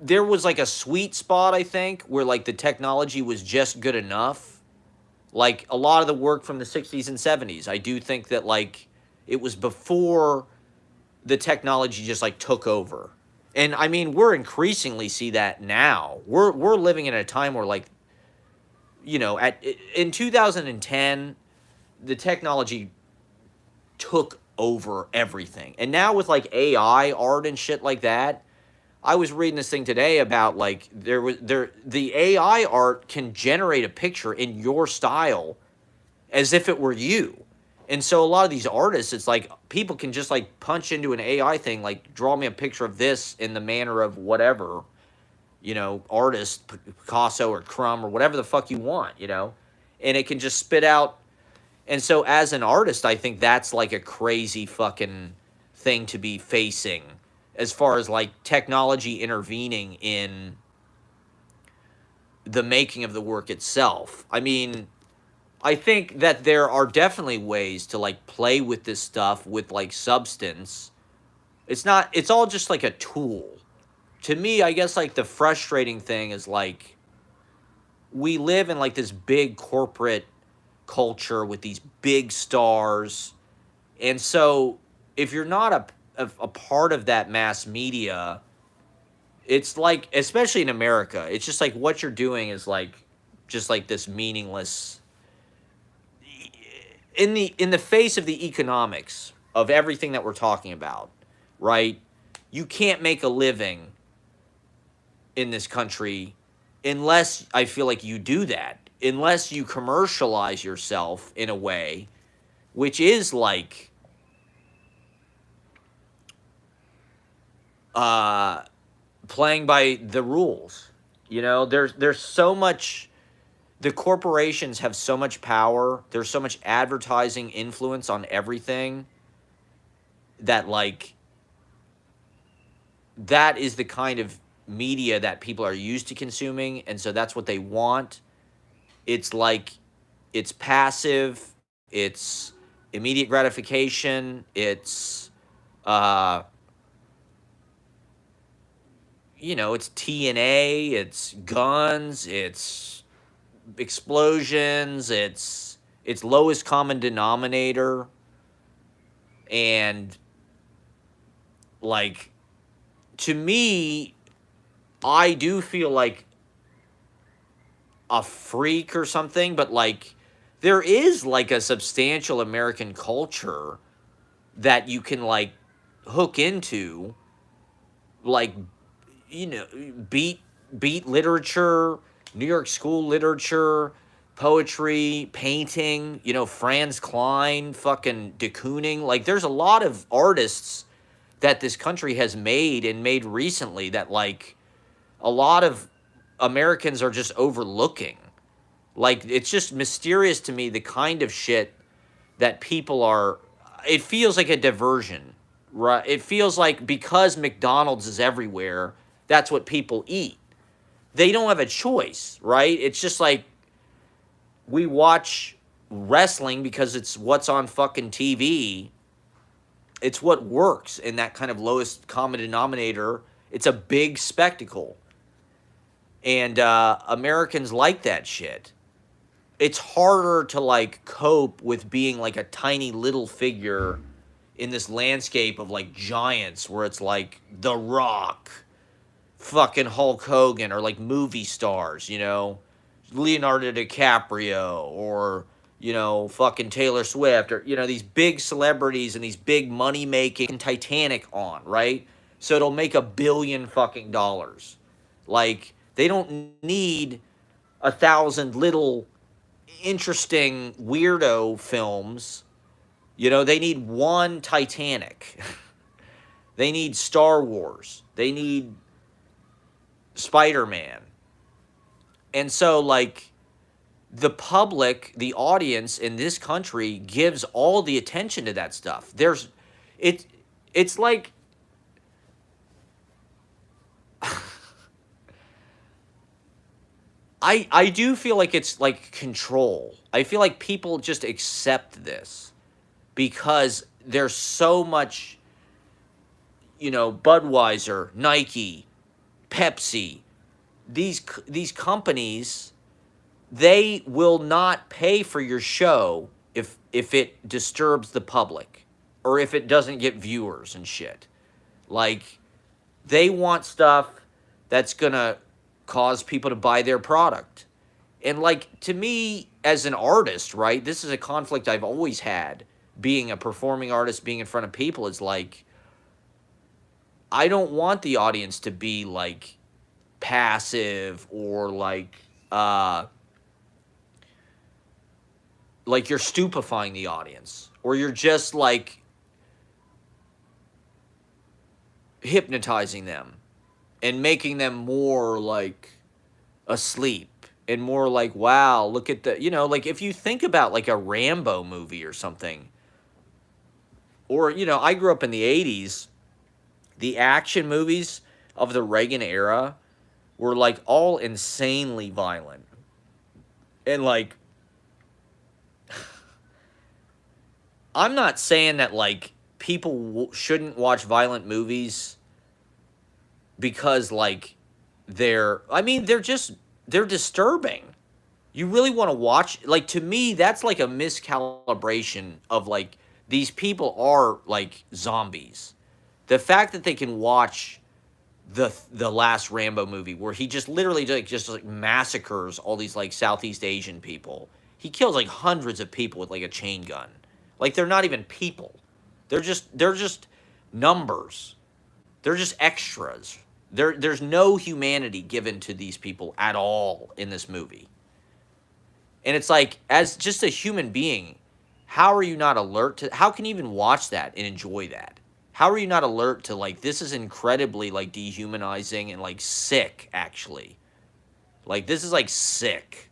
There was like a sweet spot, I think, where like the technology was just good enough. Like a lot of the work from the 60s and 70s, I do think that like it was before the technology just like took over. And I mean, we're increasingly see that now. We're living in a time where like, you know, in 2010, the technology took over everything. And now with like AI art and shit like that, I was reading this thing today about like the AI art can generate a picture in your style as if it were you. And so a lot of these artists, it's like people can just like punch into an AI thing, like draw me a picture of this in the manner of whatever, you know, artist, Picasso or Crumb or whatever the fuck you want, you know, and it can just spit out. And so as an artist, I think that's like a crazy fucking thing to be facing as far as like technology intervening in the making of the work itself. I mean, I think that there are definitely ways to like play with this stuff with like substance. It's all just like a tool. To me, I guess like the frustrating thing is like we live in like this big corporate culture with these big stars. And so if you're not a part of that mass media, It's like, especially in America, it's just like what you're doing is like just like this meaningless in the face of the economics of everything that we're talking about, right? You can't make a living in this country unless I feel like you do that, unless you commercialize yourself in a way which is like uh playing by the rules. There's so much, the corporations have so much power. There's so much advertising influence on everything that like that is the kind of media that people are used to consuming, and so that's what they want. It's like it's passive, it's immediate gratification, uh it's TNA, it's guns, it's explosions, it's lowest common denominator, and like to me, I do feel like a freak or something, but like there is like a substantial American culture that you can like hook into, like beat literature, New York school literature, poetry, painting, Franz Klein, fucking de Kooning. Like there's a lot of artists that this country has made and made recently that like a lot of Americans are just overlooking. Like it's just mysterious to me the kind of shit that people are, it feels like a diversion, right? It feels like because McDonald's is everywhere, that's what people eat. They don't have a choice, right? It's just like we watch wrestling because it's what's on fucking TV. It's what works in that kind of lowest common denominator. It's a big spectacle. And Americans like that shit. It's harder to like cope with being like a tiny little figure in this landscape of like giants where it's like The Rock, fucking Hulk Hogan, or like movie stars, Leonardo DiCaprio, or fucking Taylor Swift, or these big celebrities and these big money making Titanic on, right? So it'll make $1 billion fucking dollars. Like they don't need 1,000 little interesting weirdo films. They need one Titanic. They need Star Wars. They need Spider-Man. And so like the public, the audience in this country gives all the attention to that stuff. It's like I do feel like it's like control. I feel like people just accept this because there's so much, Budweiser, Nike, Pepsi, these companies, they will not pay for your show if it disturbs the public or if it doesn't get viewers and shit. Like they want stuff that's going to cause people to buy their product. And like to me as an artist, right? This is a conflict I've always had being a performing artist, being in front of people. Is like I don't want the audience to be like passive or like you're stupefying the audience or you're just like hypnotizing them and making them more like asleep and more like, wow, look at the, like if you think about like a Rambo movie or something, or, I grew up in the 80s, the action movies of the Reagan era were like all insanely violent. And like, I'm not saying that like people shouldn't watch violent movies because like they're disturbing. You really want to watch, like to me that's like a miscalibration of like these people are like zombies. The fact that they can watch the last Rambo movie where he just literally just massacres all these like Southeast Asian people. He kills like hundreds of people with like a chain gun. Like they're not even people. They're just numbers. They're just extras. There's no humanity given to these people at all in this movie. And it's like, as just a human being, how are you not alert to, how can you even watch that and enjoy that? How are you not alert to, like, this is incredibly, like, dehumanizing and, like, sick, actually. Like, this is, like, sick.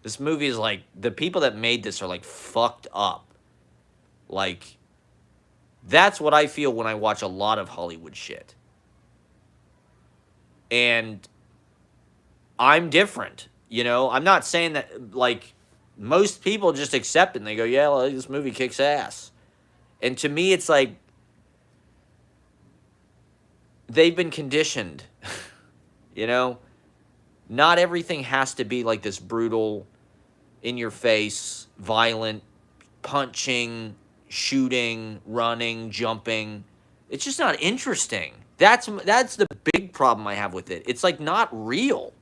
This movie is, like, the people that made this are, like, fucked up. Like, that's what I feel when I watch a lot of Hollywood shit. And I'm different, you know? I'm not saying that, like, most people just accept it and they go, yeah, well, this movie kicks ass. And to me, it's like, they've been conditioned, you know? Not everything has to be like this brutal, in your face, violent, punching, shooting, running, jumping. It's just not interesting. That's the big problem I have with it. It's like not real.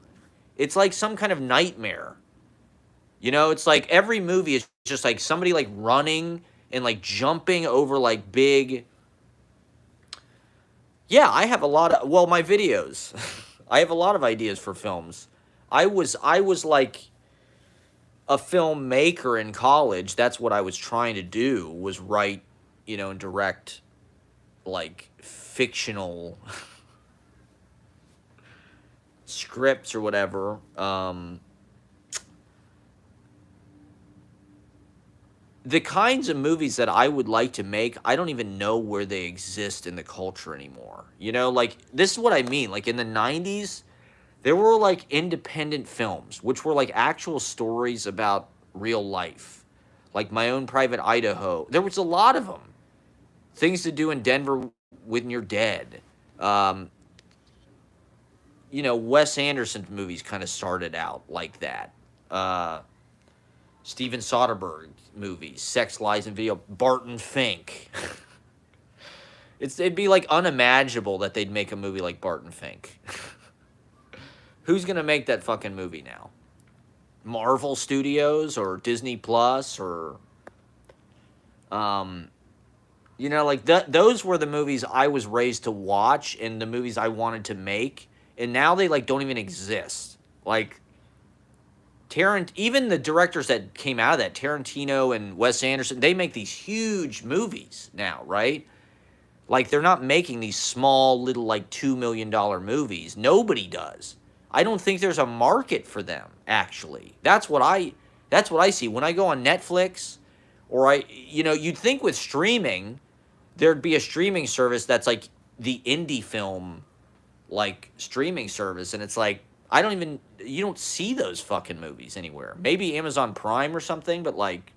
It's like some kind of nightmare. You know, it's like every movie is just like somebody like running and like jumping over like big. Yeah, I have a lot of, well, my videos. I have a lot of ideas for films. I was like a filmmaker in college. That's what I was trying to do, was write, you know, and direct like fictional scripts or whatever. The kinds of movies that I would like to make, I don't even know where they exist in the culture anymore. You know, like, this is what I mean. Like, in the 90s, there were, like, independent films, which were, like, actual stories about real life. Like, My Own Private Idaho. There was a lot of them. Things to Do in Denver When You're Dead. You know, Wes Anderson movies kind of started out like that. Steven Soderbergh movies, Sex, Lies, and Video, Barton Fink. It'd be like unimaginable that they'd make a movie like Barton Fink. Who's gonna make that fucking movie now? Marvel Studios or Disney Plus or, you know, like those were the movies I was raised to watch and the movies I wanted to make, and now they like don't even exist. Like, even the directors that came out of that, Tarantino and Wes Anderson, they make these huge movies now, right? Like, they're not making these small little like $2 million movies. Nobody does. I don't think there's a market for them, actually. That's what I see when I go on Netflix, or you know, you'd think with streaming there'd be a streaming service that's like the indie film like streaming service, and it's like, you don't see those fucking movies anywhere. Maybe Amazon Prime or something, but like,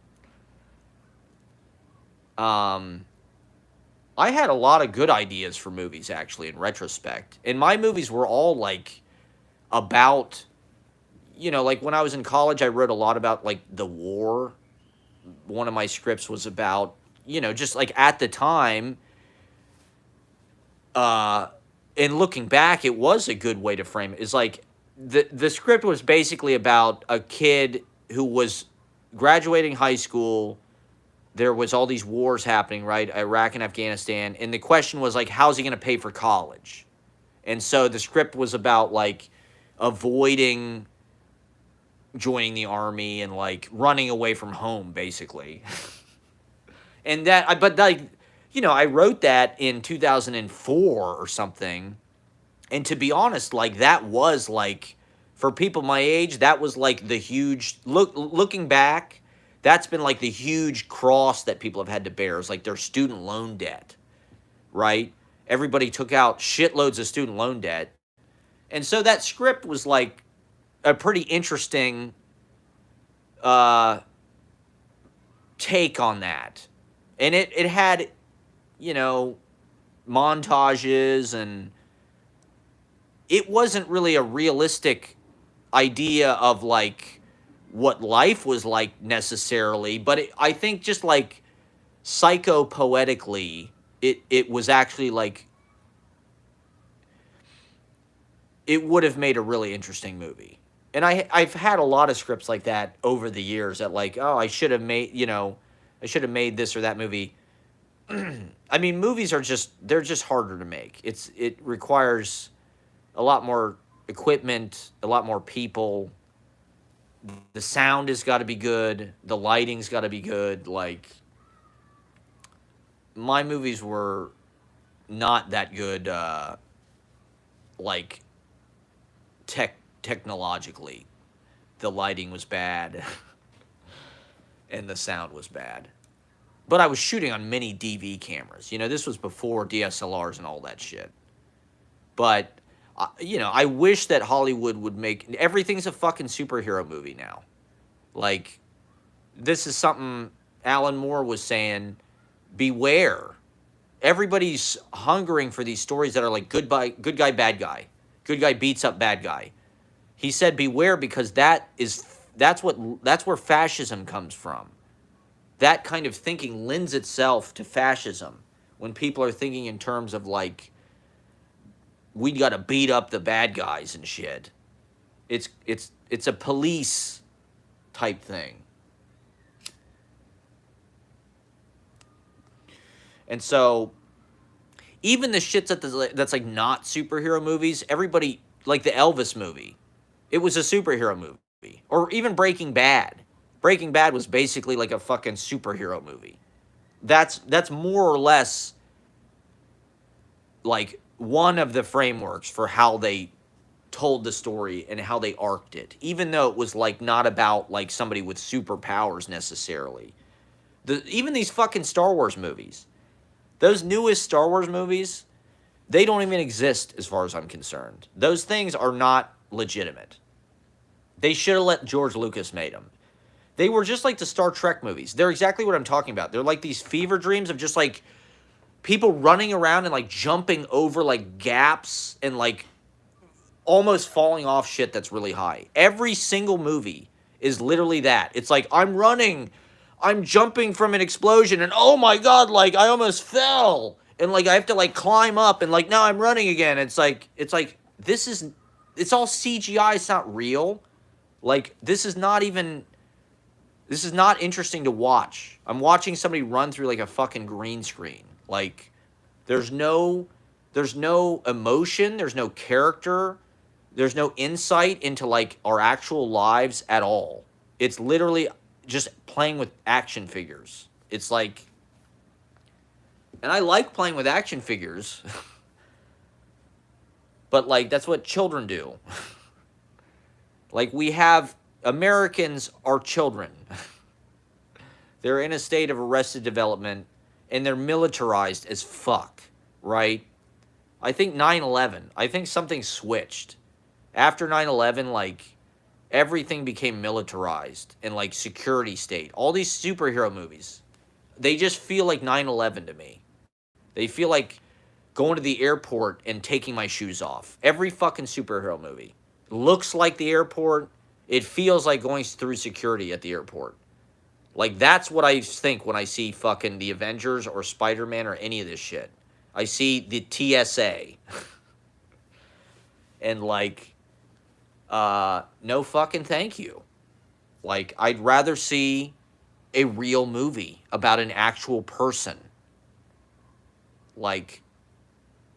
I had a lot of good ideas for movies, actually, in retrospect. And my movies were all like about, you know, like when I was in college, I wrote a lot about like the war. One of my scripts was about, you know, just like at the time, and looking back, it was a good way to frame it. It's like, the script was basically about a kid who was graduating high school. There was all these wars happening, right? Iraq and Afghanistan. And the question was, like, how's he going to pay for college? And so the script was about, like, avoiding joining the army and, like, running away from home, basically. And but, like, you know, I wrote that in 2004 or something. And to be honest, like, that was, like, for people my age, that was, like, the huge, looking back, that's been, like, the huge cross that people have had to bear, is, like, their student loan debt, right? Everybody took out shitloads of student loan debt. And so that script was, like, a pretty interesting take on that. And it had, you know, montages, and it wasn't really a realistic idea of, like, what life was like necessarily, but I think just, like, psychopoetically, it was actually, like, it would have made a really interesting movie. And I've had a lot of scripts like that over the years that like, oh, I should have made, I should have made this or that movie. I mean, movies are they're just harder to make. It requires a lot more equipment, a lot more people. The sound has got to be good, the lighting's got to be good. Like, my movies were not that good, like, technologically. The lighting was bad and the sound was bad. But I was shooting on mini DV cameras. This was before DSLRs and all that shit. But I wish that Hollywood would make everything's a fucking superhero movie now. Like, this is something Alan Moore was saying, beware. Everybody's hungering for these stories that are like good guy, bad guy. Good guy beats up bad guy. He said beware because that's where fascism comes from. That kind of thinking lends itself to fascism when people are thinking in terms of like, we got to beat up the bad guys and shit. It's a police type thing. And so even the shit that's like not superhero movies, everybody, like the Elvis movie, it was a superhero movie. Or even Breaking Bad. Breaking Bad was basically like a fucking superhero movie. That's more or less like one of the frameworks for how they told the story and how they arced it, even though it was like not about like somebody with superpowers necessarily. Even these fucking Star Wars movies, those newest Star Wars movies, they don't even exist as far as I'm concerned. Those things are not legitimate. They should have let George Lucas made them. They were just like the Star Trek movies. They're exactly what I'm talking about. They're like these fever dreams of just like people running around and like jumping over like gaps and like almost falling off shit that's really high. Every single movie is literally that. It's like, I'm running, I'm jumping from an explosion, and oh my god, like I almost fell, and like I have to like climb up, and like now I'm running again. It's like it's all CGI. It's not real. Like, this is not interesting to watch. I'm watching somebody run through like a fucking green screen. Like, there's no emotion, there's no character, there's no insight into like our actual lives at all. It's literally just playing with action figures. It's like, and I like playing with action figures, but like that's what children do. Like, Americans are children. They're in a state of arrested development, and they're militarized as fuck, right? I think 9/11, I think something switched. After 9/11, like, everything became militarized and, like, security state. All these superhero movies, they just feel like 9/11 to me. They feel like going to the airport and taking my shoes off. Every fucking superhero movie looks like the airport. It feels like going through security at the airport. Like, that's what I think when I see fucking the Avengers or Spider-Man or any of this shit. I see the TSA. And, like, no fucking thank you. Like, I'd rather see a real movie about an actual person. Like,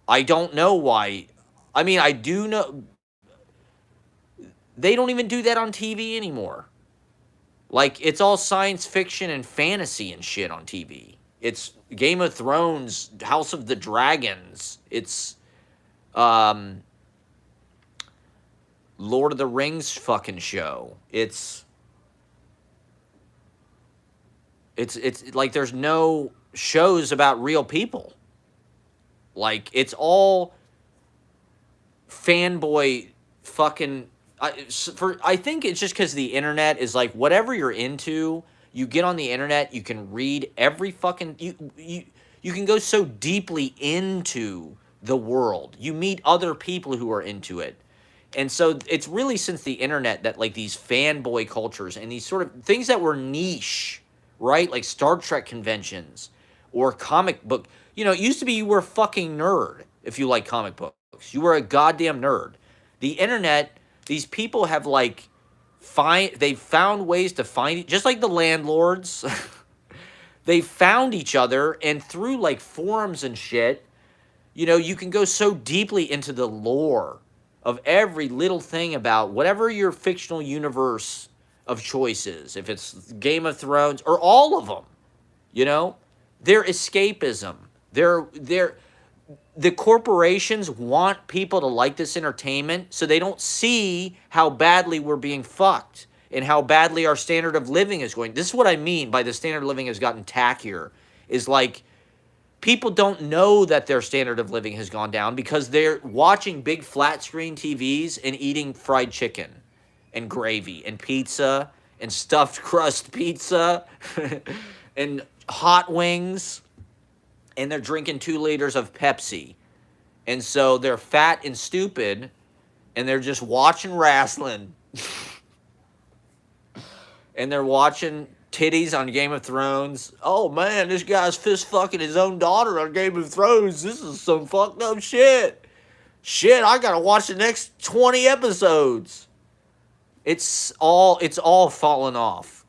I don't know why. I mean, I do know. They don't even do that on TV anymore. Like, it's all science fiction and fantasy and shit on TV. It's Game of Thrones, House of the Dragons. It's Lord of the Rings fucking show. It's like there's no shows about real people. Like, it's all fanboy fucking. I think it's just because the internet is like, whatever you're into, you get on the internet, you can read every fucking, you can go so deeply into the world. You meet other people who are into it. And so it's really since the internet that like these fanboy cultures and these sort of things that were niche, right? Like Star Trek conventions or comic book. It used to be you were a fucking nerd if you like comic books. You were a goddamn nerd. The internet, these people have like they've found ways to find, just like the landlords. They found each other, and through like forums and shit, you know, you can go so deeply into the lore of every little thing about whatever your fictional universe of choices, if it's Game of Thrones or all of them, you know, their escapism, their the corporations want people to like this entertainment so they don't see how badly we're being fucked and how badly our standard of living is going. This is what I mean by the standard of living has gotten tackier, is like people don't know that their standard of living has gone down because they're watching big flat screen TVs and eating fried chicken and gravy and pizza and stuffed crust pizza and hot wings, and they're drinking 2 liters of Pepsi. And so they're fat and stupid, and they're just watching wrestling. And they're watching titties on Game of Thrones. Oh man, this guy's fist fucking his own daughter on Game of Thrones. This is some fucked up shit. Shit, I gotta watch the next 20 episodes. It's all fallen off.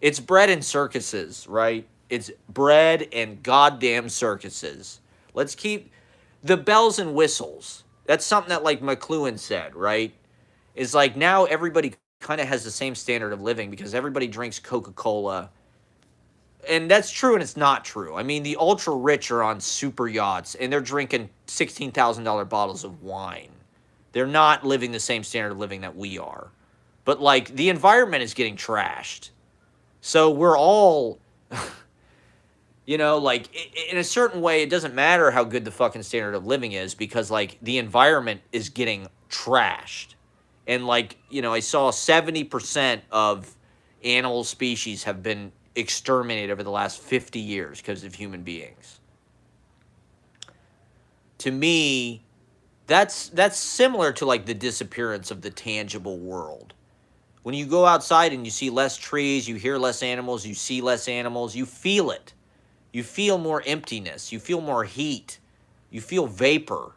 It's bread and circuses, right? It's bread and goddamn circuses. Let's keep the bells and whistles. That's something that like McLuhan said, right? Is like now everybody kind of has the same standard of living because everybody drinks Coca-Cola. And that's true and it's not true. I mean, the ultra rich are on super yachts and they're drinking $16,000 bottles of wine. They're not living the same standard of living that we are. But like the environment is getting trashed. So we're all, you know, like in a certain way, it doesn't matter how good the fucking standard of living is because like the environment is getting trashed. And like, you know, I saw 70% of animal species have been exterminated over the last 50 years because of human beings. To me, that's similar to like the disappearance of the tangible world. When you go outside and you see less trees, you hear less animals, you see less animals, you feel it. You feel more emptiness, you feel more heat, you feel vapor,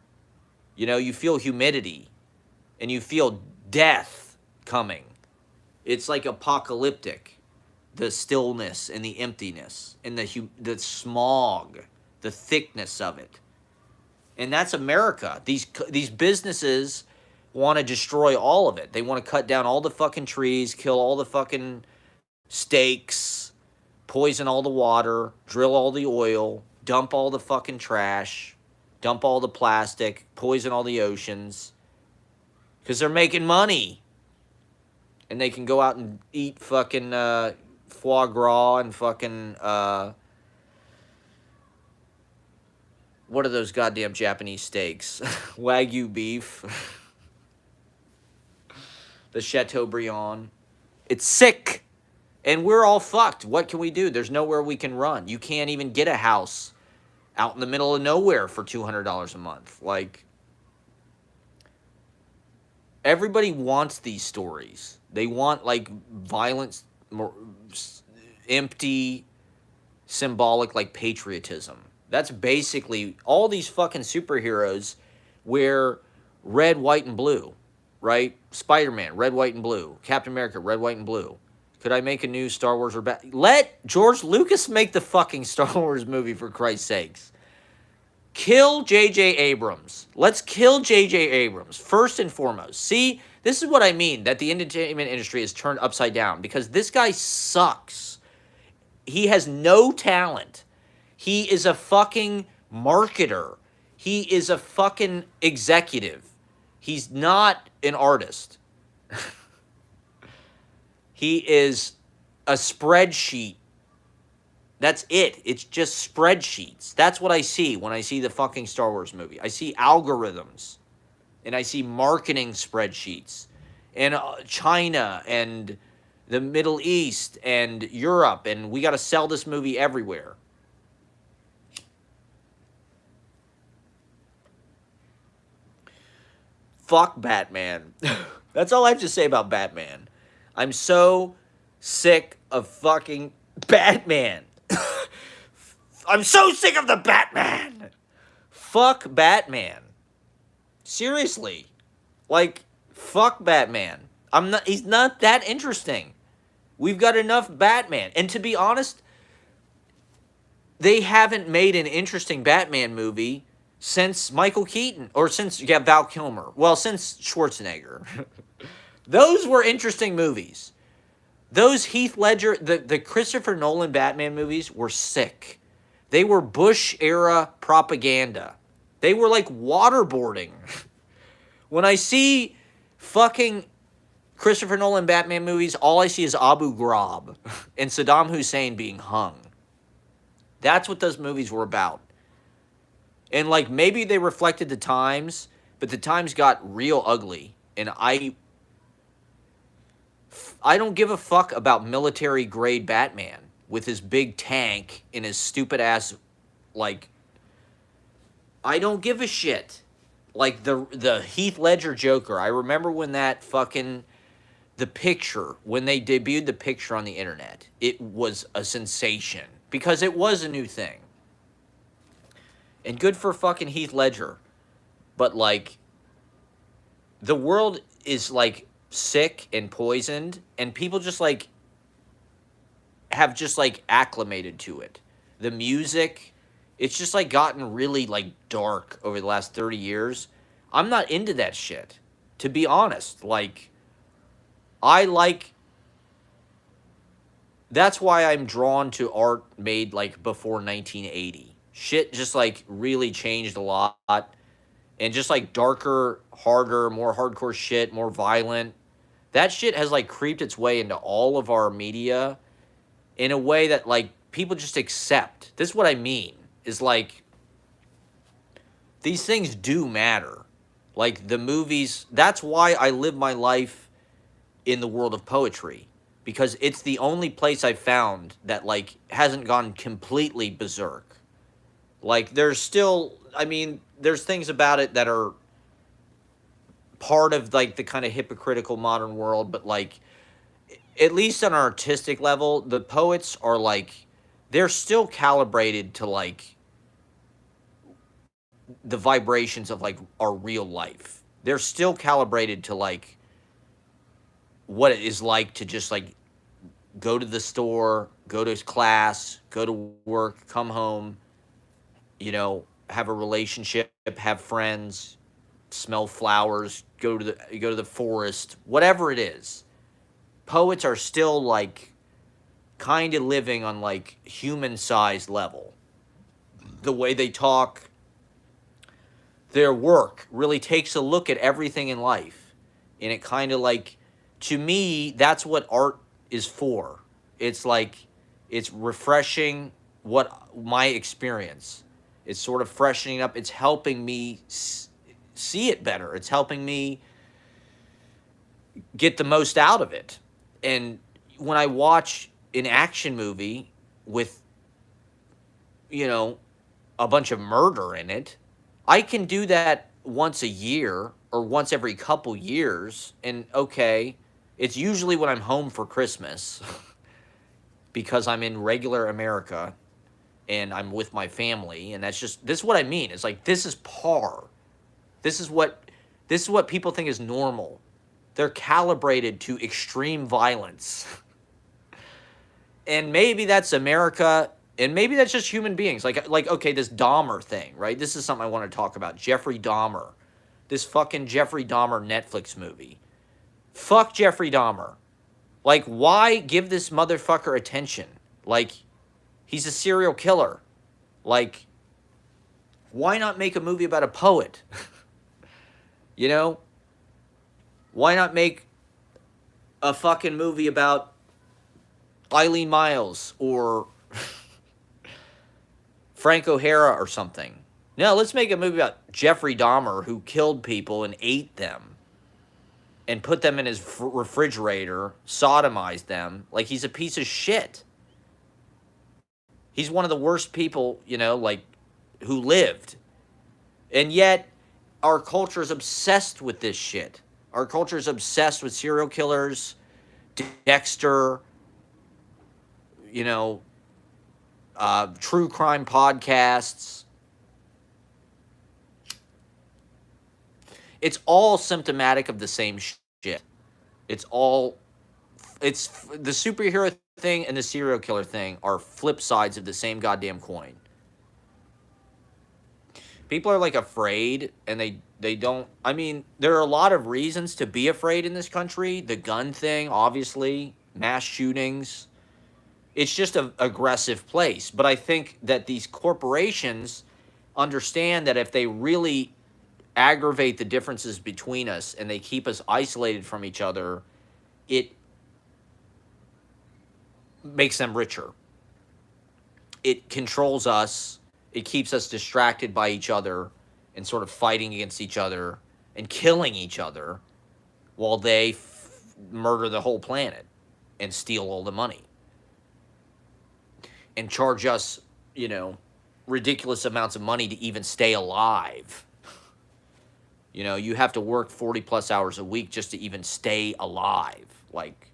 you know, you feel humidity, and you feel death coming. It's like apocalyptic, the stillness and the emptiness and the smog, the thickness of it. And that's America. These businesses want to destroy all of it. They want to cut down all the fucking trees, kill all the fucking steaks, poison all the water, drill all the oil, dump all the fucking trash, dump all the plastic, poison all the oceans. Because they're making money. And they can go out and eat fucking foie gras and fucking, what are those goddamn Japanese steaks? Wagyu beef. The Chateaubriand. It's sick. And we're all fucked. What can we do? There's nowhere we can run. You can't even get a house out in the middle of nowhere for $200 a month. Like, everybody wants these stories. They want, like, violence, more empty, symbolic, like, patriotism. That's basically all these fucking superheroes wear red, white, and blue, right? Spider-Man, red, white, and blue. Captain America, red, white, and blue. Could I make a new Star Wars or let George Lucas make the fucking Star Wars movie, for Christ's sakes. Kill J.J. Abrams. Let's kill J.J. Abrams, first and foremost. See, this is what I mean, that the entertainment industry is turned upside down, because this guy sucks. He has no talent. He is a fucking marketer. He is a fucking executive. He's not an artist. He is a spreadsheet. That's it. It's just spreadsheets. That's what I see when I see the fucking Star Wars movie. I see algorithms. And I see marketing spreadsheets. And China and the Middle East and Europe. And we got to sell this movie everywhere. Fuck Batman. That's all I have to say about Batman. I'm so sick of fucking Batman. I'm so sick of the Batman. Fuck Batman. Seriously. Like, Fuck Batman. He's not that interesting. We've got enough Batman. And to be honest, they haven't made an interesting Batman movie since Michael Keaton, or since, yeah, Val Kilmer. Well, since Schwarzenegger. Those were interesting movies. Those Heath Ledger, the Christopher Nolan Batman movies were sick. They were Bush era propaganda. They were like waterboarding. When I see fucking Christopher Nolan Batman movies, all I see is Abu Ghraib and Saddam Hussein being hung. That's what those movies were about. And like maybe they reflected the times, but the times got real ugly. And I don't give a fuck about military grade Batman with his big tank and his stupid ass, like, I don't give a shit. Like the Heath Ledger Joker. I remember when that fucking, the picture, when they debuted the picture on the internet, it was a sensation because it was a new thing. And good for fucking Heath Ledger. But like, the world is like sick and poisoned, and people just like have just like acclimated to it. The music, it's just like gotten really like dark over the last 30 years. I'm not into that shit, to be honest. Like, that's why I'm drawn to art made like before 1980. Shit just like really changed a lot, and just like darker, harder, more hardcore shit, more violent. That shit has like creeped its way into all of our media in a way that like people just accept. This is what I mean, is like, these things do matter. Like the movies, that's why I live my life in the world of poetry, because it's the only place I've found that like hasn't gone completely berserk. Like there's still, I mean, there's things about it that are part of like the kind of hypocritical modern world, but like, at least on an artistic level, the poets are like, they're still calibrated to like the vibrations of like our real life. They're still calibrated to like what it is like to just like go to the store, go to class, go to work, come home, you know, have a relationship, have friends, smell flowers, go to the forest, whatever it is. Poets are still like kind of living on like human sized level. The way they talk, their work really takes a look at everything in life. And it kind of like, to me, that's what art is for. It's like, it's refreshing what my experience. It's sort of freshening up. It's helping me see it better. It's helping me get the most out of it. And when I watch an action movie with, you know, a bunch of murder in it, I can do that once a year or once every couple years. And okay, it's usually when I'm home for Christmas because I'm in regular America and I'm with my family. And that's just, this is what I mean. It's like, this is par. This is what people think is normal. They're calibrated to extreme violence. And maybe that's America, and maybe that's just human beings. Like okay, this Dahmer thing, right? This is something I want to talk about. Jeffrey Dahmer. This fucking Jeffrey Dahmer Netflix movie. Fuck Jeffrey Dahmer. Like, why give this motherfucker attention? Like, he's a serial killer. Like, why not make a movie about a poet? You know? Why not make a fucking movie about Eileen Miles or Frank O'Hara or something? No, let's make a movie about Jeffrey Dahmer, who killed people and ate them and put them in his refrigerator, sodomized them. Like, he's a piece of shit. He's one of the worst people, you know, like, who lived. And yet, our culture is obsessed with this shit. Our culture is obsessed with serial killers, Dexter, you know, true crime podcasts. It's all symptomatic of the same shit. It's all it's the superhero thing and the serial killer thing are flip sides of the same goddamn coin. People are like afraid and they don't. I mean, there are a lot of reasons to be afraid in this country. The gun thing, obviously, mass shootings. It's just an aggressive place. But I think that these corporations understand that if they really aggravate the differences between us and they keep us isolated from each other, it makes them richer. It controls us. It keeps us distracted by each other and sort of fighting against each other and killing each other while they murder the whole planet and steal all the money and charge us, ridiculous amounts of money to even stay alive. You have to work 40 plus hours a week just to even stay alive. Like,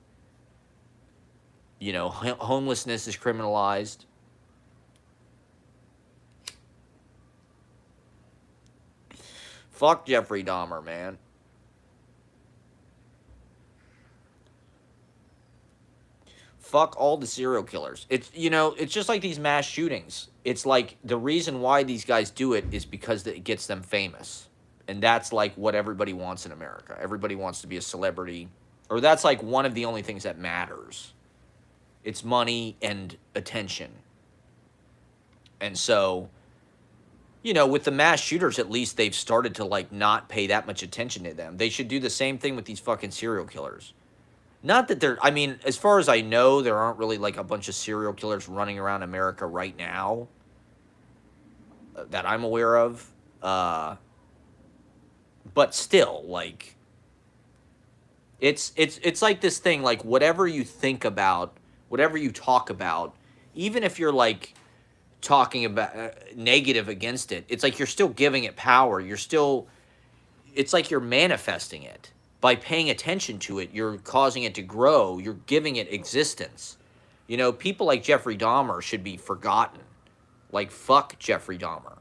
homelessness is criminalized. Fuck Jeffrey Dahmer, man. Fuck all the serial killers. It's just like these mass shootings. It's like the reason why these guys do it is because it gets them famous. And that's like what everybody wants in America. Everybody wants to be a celebrity. Or that's like one of the only things that matters. It's money and attention. And so, with the mass shooters, at least they've started to like not pay that much attention to them. They should do the same thing with these fucking serial killers. Not that as far as I know, there aren't really like a bunch of serial killers running around America right now that I'm aware of. But still, like, it's like this thing, like whatever you think about, whatever you talk about, even if you're like talking about negative against it, it's like you're still giving it power. It's like you're manifesting it. By paying attention to it, you're causing it to grow. You're giving it existence. People like Jeffrey Dahmer should be forgotten. Like, fuck Jeffrey Dahmer.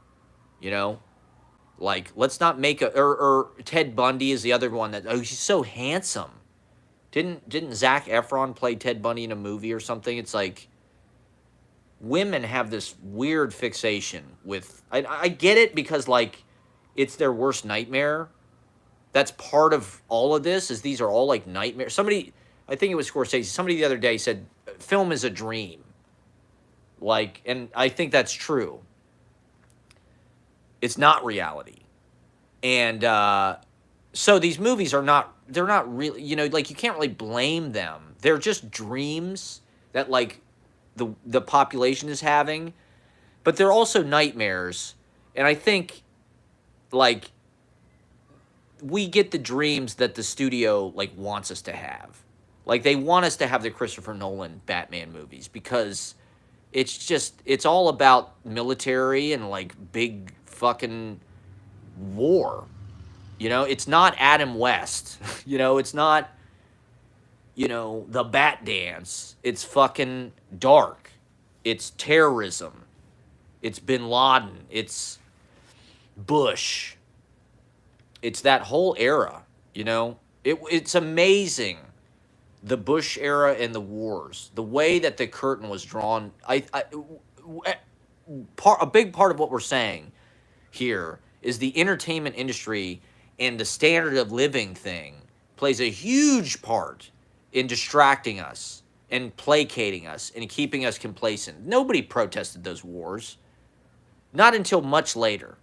Like, let's not make or Ted Bundy is the other one that, he's so handsome. Didn't Zac Efron play Ted Bundy in a movie or something? It's like, women have this weird fixation with, I get it because, like, it's their worst nightmare. That's part of all of this, is these are all like nightmares. Somebody, I think it was Scorsese, somebody the other day said, film is a dream. Like, and I think that's true. It's not reality. And so these movies they're not really, like you can't really blame them. They're just dreams that like the population is having, but they're also nightmares. And I think like we get the dreams that the studio like wants us to have. Like they want us to have the Christopher Nolan Batman movies because it's all about military and like big fucking war. It's not Adam West. It's not, the Bat Dance. It's fucking dark. It's terrorism. It's Bin Laden. It's Bush. It's that whole era, It's amazing, the Bush era and the wars, the way that the curtain was drawn. A big part of what we're saying here is the entertainment industry and the standard of living thing plays a huge part in distracting us and placating us and keeping us complacent. Nobody protested those wars, not until much later.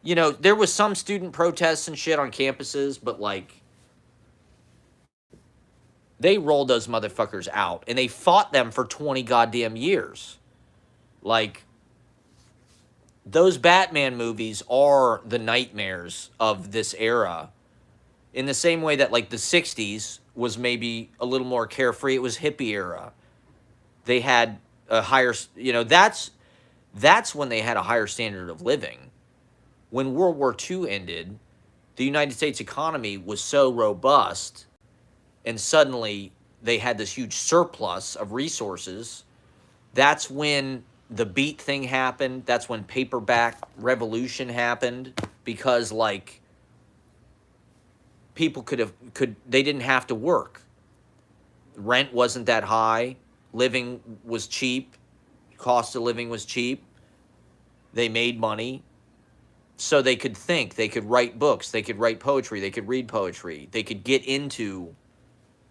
There was some student protests and shit on campuses, but like they rolled those motherfuckers out and they fought them for 20 goddamn years. Like those Batman movies are the nightmares of this era in the same way that like the 60s was maybe a little more carefree. It was hippie era. They had a higher, that's when they had a higher standard of living. When World War II ended, the United States economy was so robust, and suddenly they had this huge surplus of resources. That's when the beat thing happened. That's when paperback revolution happened, because like people they didn't have to work. Rent wasn't that high. Living was cheap. Cost of living was cheap. They made money. So they could think, they could write books, they could write poetry, they could read poetry, they could get into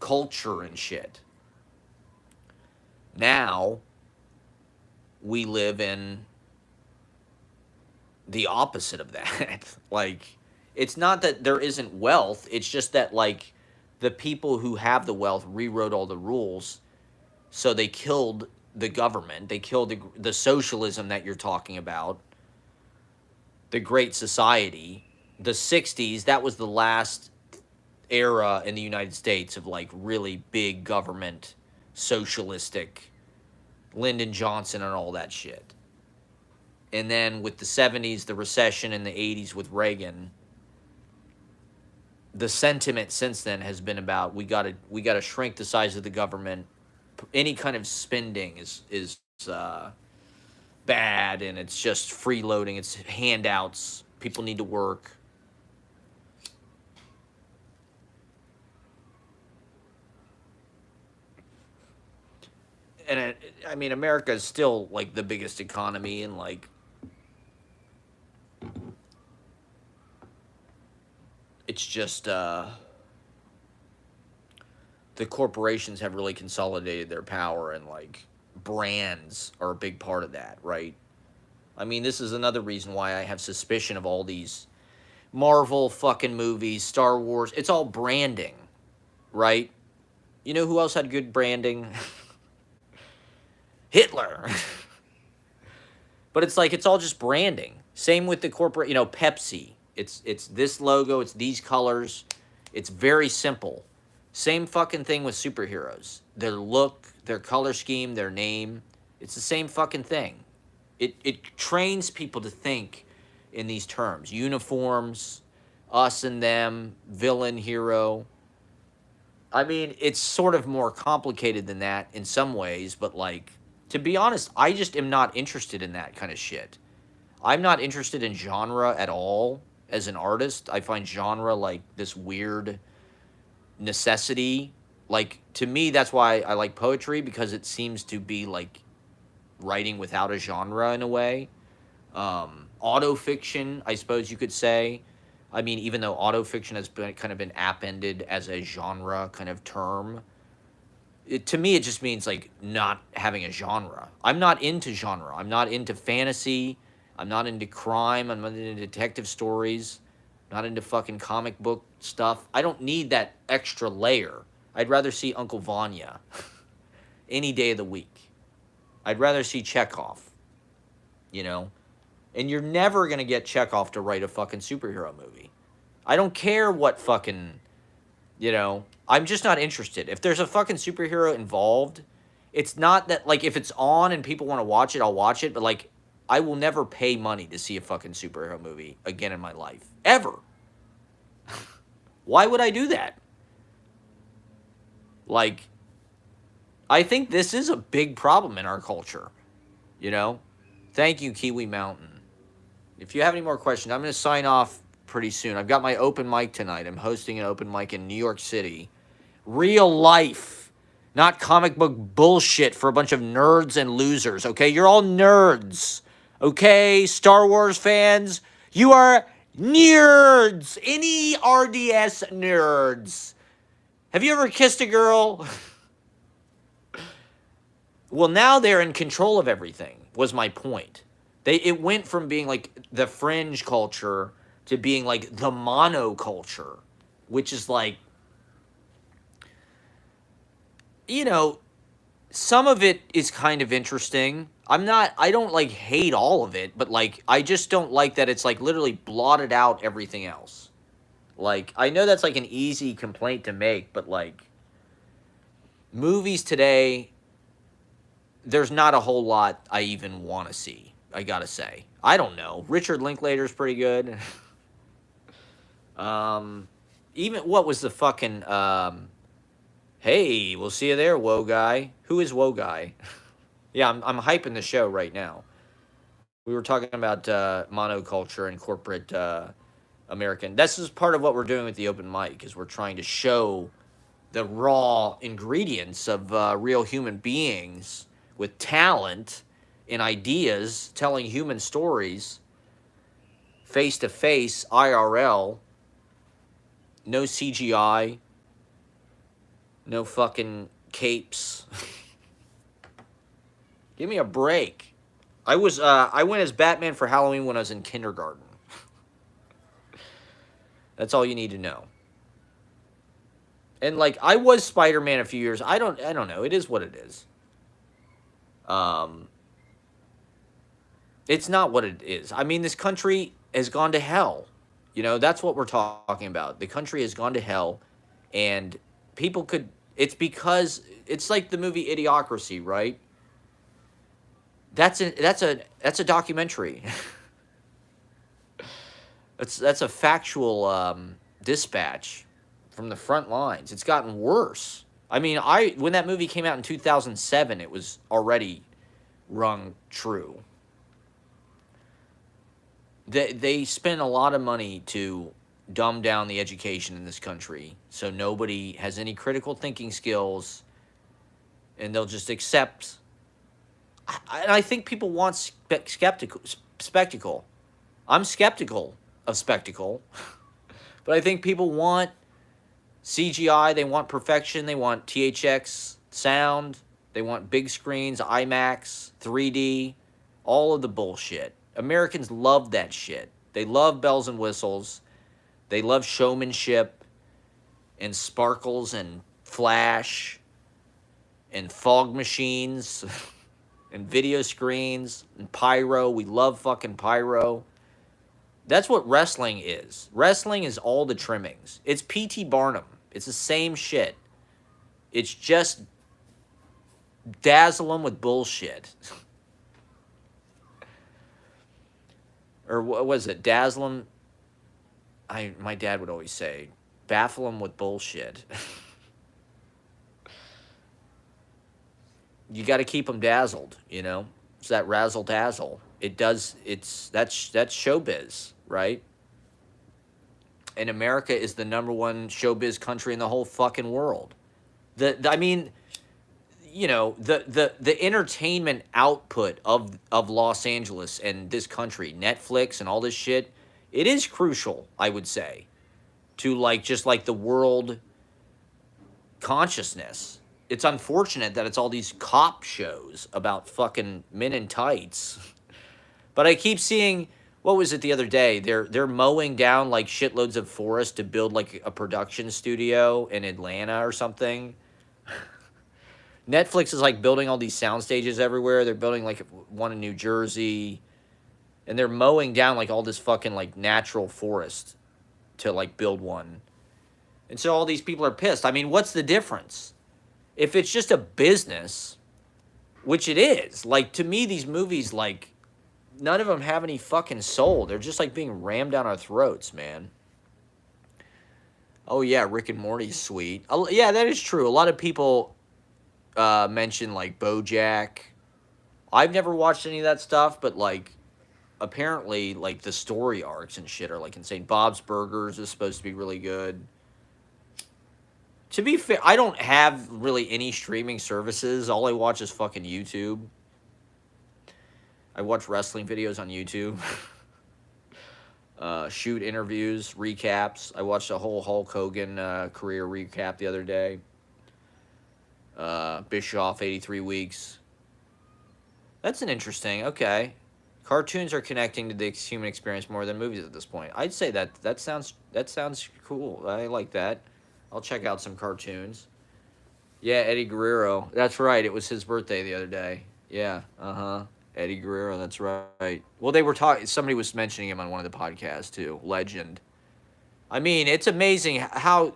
culture and shit. Now, we live in the opposite of that. Like, it's not that there isn't wealth, it's just that, like, the people who have the wealth rewrote all the rules, so they killed the government, they killed the socialism that you're talking about, the Great Society. The 60s, that was the last era in the United States of, like, really big government, socialistic, Lyndon Johnson and all that shit. And then with the 70s, the recession, and the 80s with Reagan, the sentiment since then has been about we gotta shrink the size of the government. Any kind of spending is bad, and it's just freeloading. It's handouts. People need to work. And I mean, America is still like the biggest economy, and like it's just the corporations have really consolidated their power, and like brands are a big part of that, right? I mean, this is another reason why I have suspicion of all these Marvel fucking movies, Star Wars. It's all branding, right? You know who else had good branding? Hitler. But it's like, it's all just branding. Same with the corporate, Pepsi. It's this logo, it's these colors. It's very simple. Same fucking thing with superheroes. Their look, their color scheme, their name. It's the same fucking thing. It trains people to think in these terms. Uniforms, us and them, villain, hero. I mean, it's sort of more complicated than that in some ways, but like, to be honest, I just am not interested in that kind of shit. I'm not interested in genre at all as an artist. I find genre like this weird necessity. Like, to me, that's why I like poetry, because it seems to be like writing without a genre in a way. Autofiction, I suppose you could say. I mean, even though autofiction has been kind of been appended as a genre kind of term, to me, it just means like not having a genre. I'm not into genre. I'm not into fantasy. I'm not into crime. I'm not into detective stories. I'm not into fucking comic book stuff. I don't need that extra layer. I'd rather see Uncle Vanya any day of the week. I'd rather see Chekhov, you know? And you're never going to get Chekhov to write a fucking superhero movie. I don't care what fucking, I'm just not interested. If there's a fucking superhero involved, it's not that, like, if it's on and people want to watch it, I'll watch it. But, like, I will never pay money to see a fucking superhero movie again in my life. Ever. Why would I do that? Like, I think this is a big problem in our culture, Thank you, Kiwi Mountain. If you have any more questions, I'm going to sign off pretty soon. I've got my open mic tonight. I'm hosting an open mic in New York City. Real life, not comic book bullshit for a bunch of nerds and losers, okay? You're all nerds, okay? Star Wars fans, you are nerds. N-E-R-D-S, nerds. Have you ever kissed a girl? Well, now they're in control of everything, was my point. It went from being like the fringe culture to being like the monoculture, which is like, some of it is kind of interesting. I don't like hate all of it, but like, I just don't like that it's like literally blotted out everything else. Like, I know that's like an easy complaint to make, but like, movies today, there's not a whole lot I even want to see. I gotta say, I don't know. Richard Linklater's pretty good. Even what was the fucking hey, we'll see you there, Woe Guy. Who is Woe Guy? Yeah, I'm hyping the show right now. We were talking about monoculture and corporate American. This is part of what we're doing with the open mic, is we're trying to show the raw ingredients of real human beings with talent and ideas, telling human stories, face to face, IRL, no CGI, no fucking capes. Give me a break. I went as Batman for Halloween when I was in kindergarten. That's all you need to know. And like I was Spider-Man a few years. I don't know. It is what it is. Um it's not what it is. I mean, this country has gone to hell. You know, that's what we're talking about. The country has gone to hell, and people could it's because it's like the movie Idiocracy, right? That's a documentary. That's a factual dispatch from the front lines. It's gotten worse. I mean, when that movie came out in 2007, it was already rung true. They spend a lot of money to dumb down the education in this country, so nobody has any critical thinking skills, and they'll just accept. And I think people want spectacle. I'm skeptical of spectacle, but I think people want CGI, they want perfection, they want THX sound, they want big screens, IMAX, 3D, all of the bullshit. Americans love that shit. They love bells and whistles. They love showmanship and sparkles and flash and fog machines and video screens and pyro. We love fucking pyro. That's what wrestling is. Wrestling is all the trimmings. It's P.T. Barnum. It's the same shit. It's just dazzle them with bullshit. Or what was it? Dazzle them. My dad would always say, baffle them with bullshit. You got to keep them dazzled, you know? It's that razzle dazzle. That's showbiz, right? And America is the number one showbiz country in the whole fucking world. I mean, you know, the entertainment output of Los Angeles and this country, Netflix and all this shit, it is crucial, I would say, to like just like the world consciousness. It's unfortunate that it's all these cop shows about fucking men in tights. But I keep seeing, what was it the other day? They're mowing down like shitloads of forest to build like a production studio in Atlanta or something. Netflix is like building all these sound stages everywhere. They're building like one in New Jersey. And they're mowing down like all this fucking like natural forest to like build one. And so all these people are pissed. I mean, what's the difference? If it's just a business, which it is, like to me, these movies, like none of them have any fucking soul. They're just like being rammed down our throats, man. Oh yeah, Rick and Morty's sweet. Yeah, that is true. A lot of people mention like BoJack. I've never watched any of that stuff, but like apparently like the story arcs and shit are like insane. Bob's Burgers is supposed to be really good. To be fair, I don't have really any streaming services. All I watch is fucking YouTube. I watch wrestling videos on YouTube. Shoot interviews, recaps. I watched a whole Hulk Hogan career recap the other day. Bischoff, 83 weeks. That's an interesting, okay. Cartoons are connecting to the human experience more than movies at this point. I'd say that sounds cool. I like that. I'll check out some cartoons. Yeah, Eddie Guerrero. That's right. It was his birthday the other day. Yeah, Eddie Guerrero, that's right. Well, they were talking, somebody was mentioning him on one of the podcasts too. Legend. I mean, it's amazing how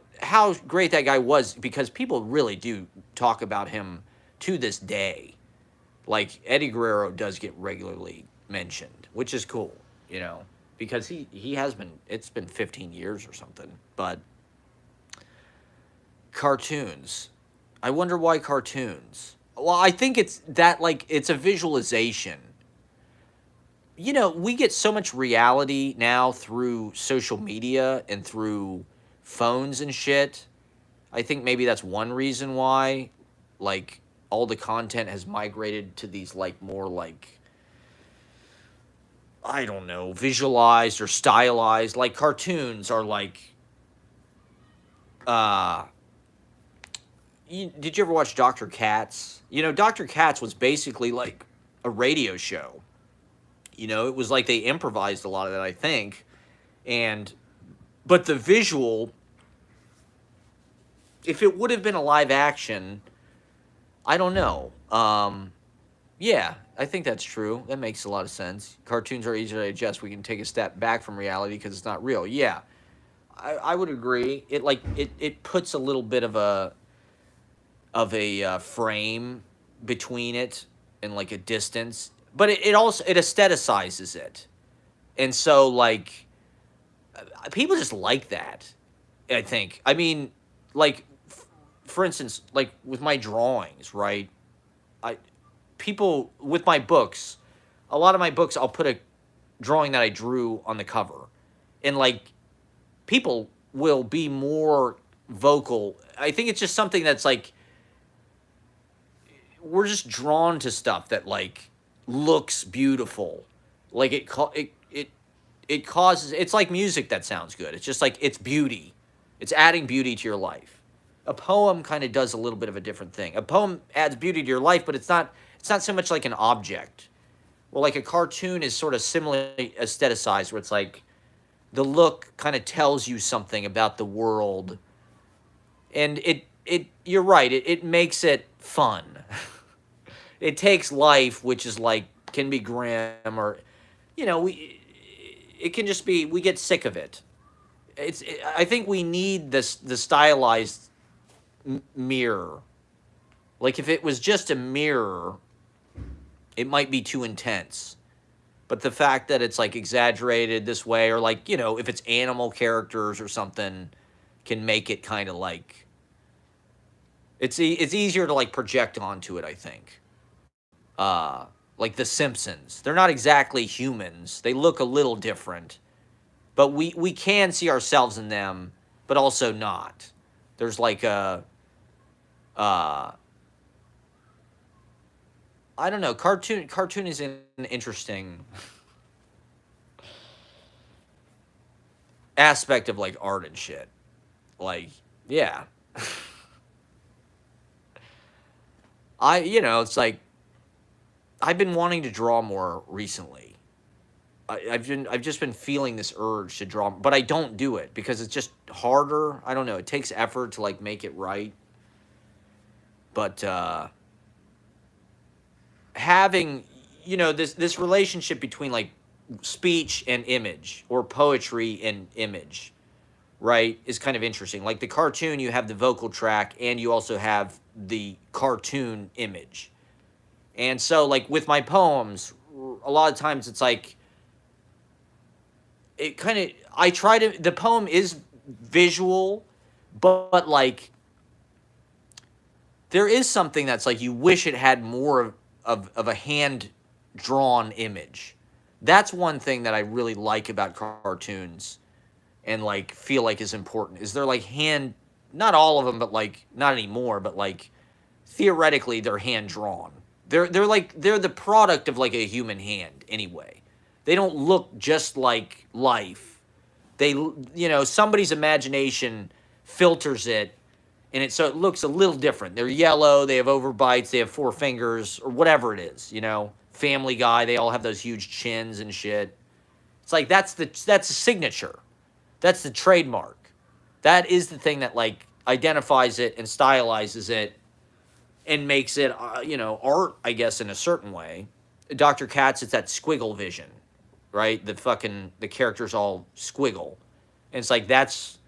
great that guy was, because people really do talk about him to this day. Like, Eddie Guerrero does get regularly mentioned, which is cool, you know, because he has been, it's been 15 years or something. But cartoons. I wonder why cartoons. Well, I think it's that, like, it's a visualization. we get so much reality now through social media and through phones and shit. I think maybe that's one reason why, like, all the content has migrated to these, like, more, like, I don't know, visualized or stylized. Like, cartoons are, like, uh, did you ever watch Dr. Katz? Dr. Katz was basically, like, a radio show. It was like they improvised a lot of that, I think. And, but the visual, if it would have been a live action, I don't know. Yeah, I think that's true. That makes a lot of sense. Cartoons are easier to digest. We can take a step back from reality because it's not real. Yeah, I would agree. It puts a little bit of a frame between it and like a distance, but it also it aestheticizes it, and so like people just like that. I think. I mean, like for instance, like with my drawings, right? I people with my books, a lot of my books, I'll put a drawing that I drew on the cover, and like people will be more vocal. I think it's just something that's like we're just drawn to stuff that like looks beautiful. Like it causes it's like music that sounds good. It's just like it's beauty. It's adding beauty to your life. A poem kind of does a little bit of a different thing. A poem adds beauty to your life, but it's not so much like an object. Well, like a cartoon is sort of similarly aestheticized where it's like the look kind of tells you something about the world. And it you're right, it makes it fun. It takes life, which is like can be grim or we it can just be we get sick of it. I think we need the stylized mirror. Like if it was just a mirror, it might be too intense. But the fact that it's like exaggerated this way, or like if it's animal characters or something, can make it kind of like it's easier to like project onto it. I think. Like the Simpsons, they're not exactly humans. They look a little different, but we can see ourselves in them, but also not. There's like a I don't know. Cartoon is an interesting aspect of like art and shit. Like, yeah. It's like I've been wanting to draw more recently. I've just been feeling this urge to draw, but I don't do it because it's just harder. I don't know. It takes effort to like make it right. But having this relationship between like speech and image or poetry and image, right, is kind of interesting. Like the cartoon, you have the vocal track and you also have the cartoon image. And so like with my poems, a lot of times it's like it kind of I try to the poem is visual, but like there is something that's like you wish it had more of a hand drawn image. That's one thing that I really like about cartoons and like feel like is important is they're like hand not all of them but like not anymore but like theoretically they're hand drawn. They're the product of like a human hand anyway. They don't look just like life. They somebody's imagination filters it and so it looks a little different. They're yellow, they have overbites, they have four fingers, or whatever it is, Family Guy, they all have those huge chins and shit. It's like that's a signature. That's the trademark. That is the thing that like identifies it and stylizes it and makes it art, I guess, in a certain way. Dr. Katz, it's that squiggle vision, right? The characters all squiggle. And it's like it's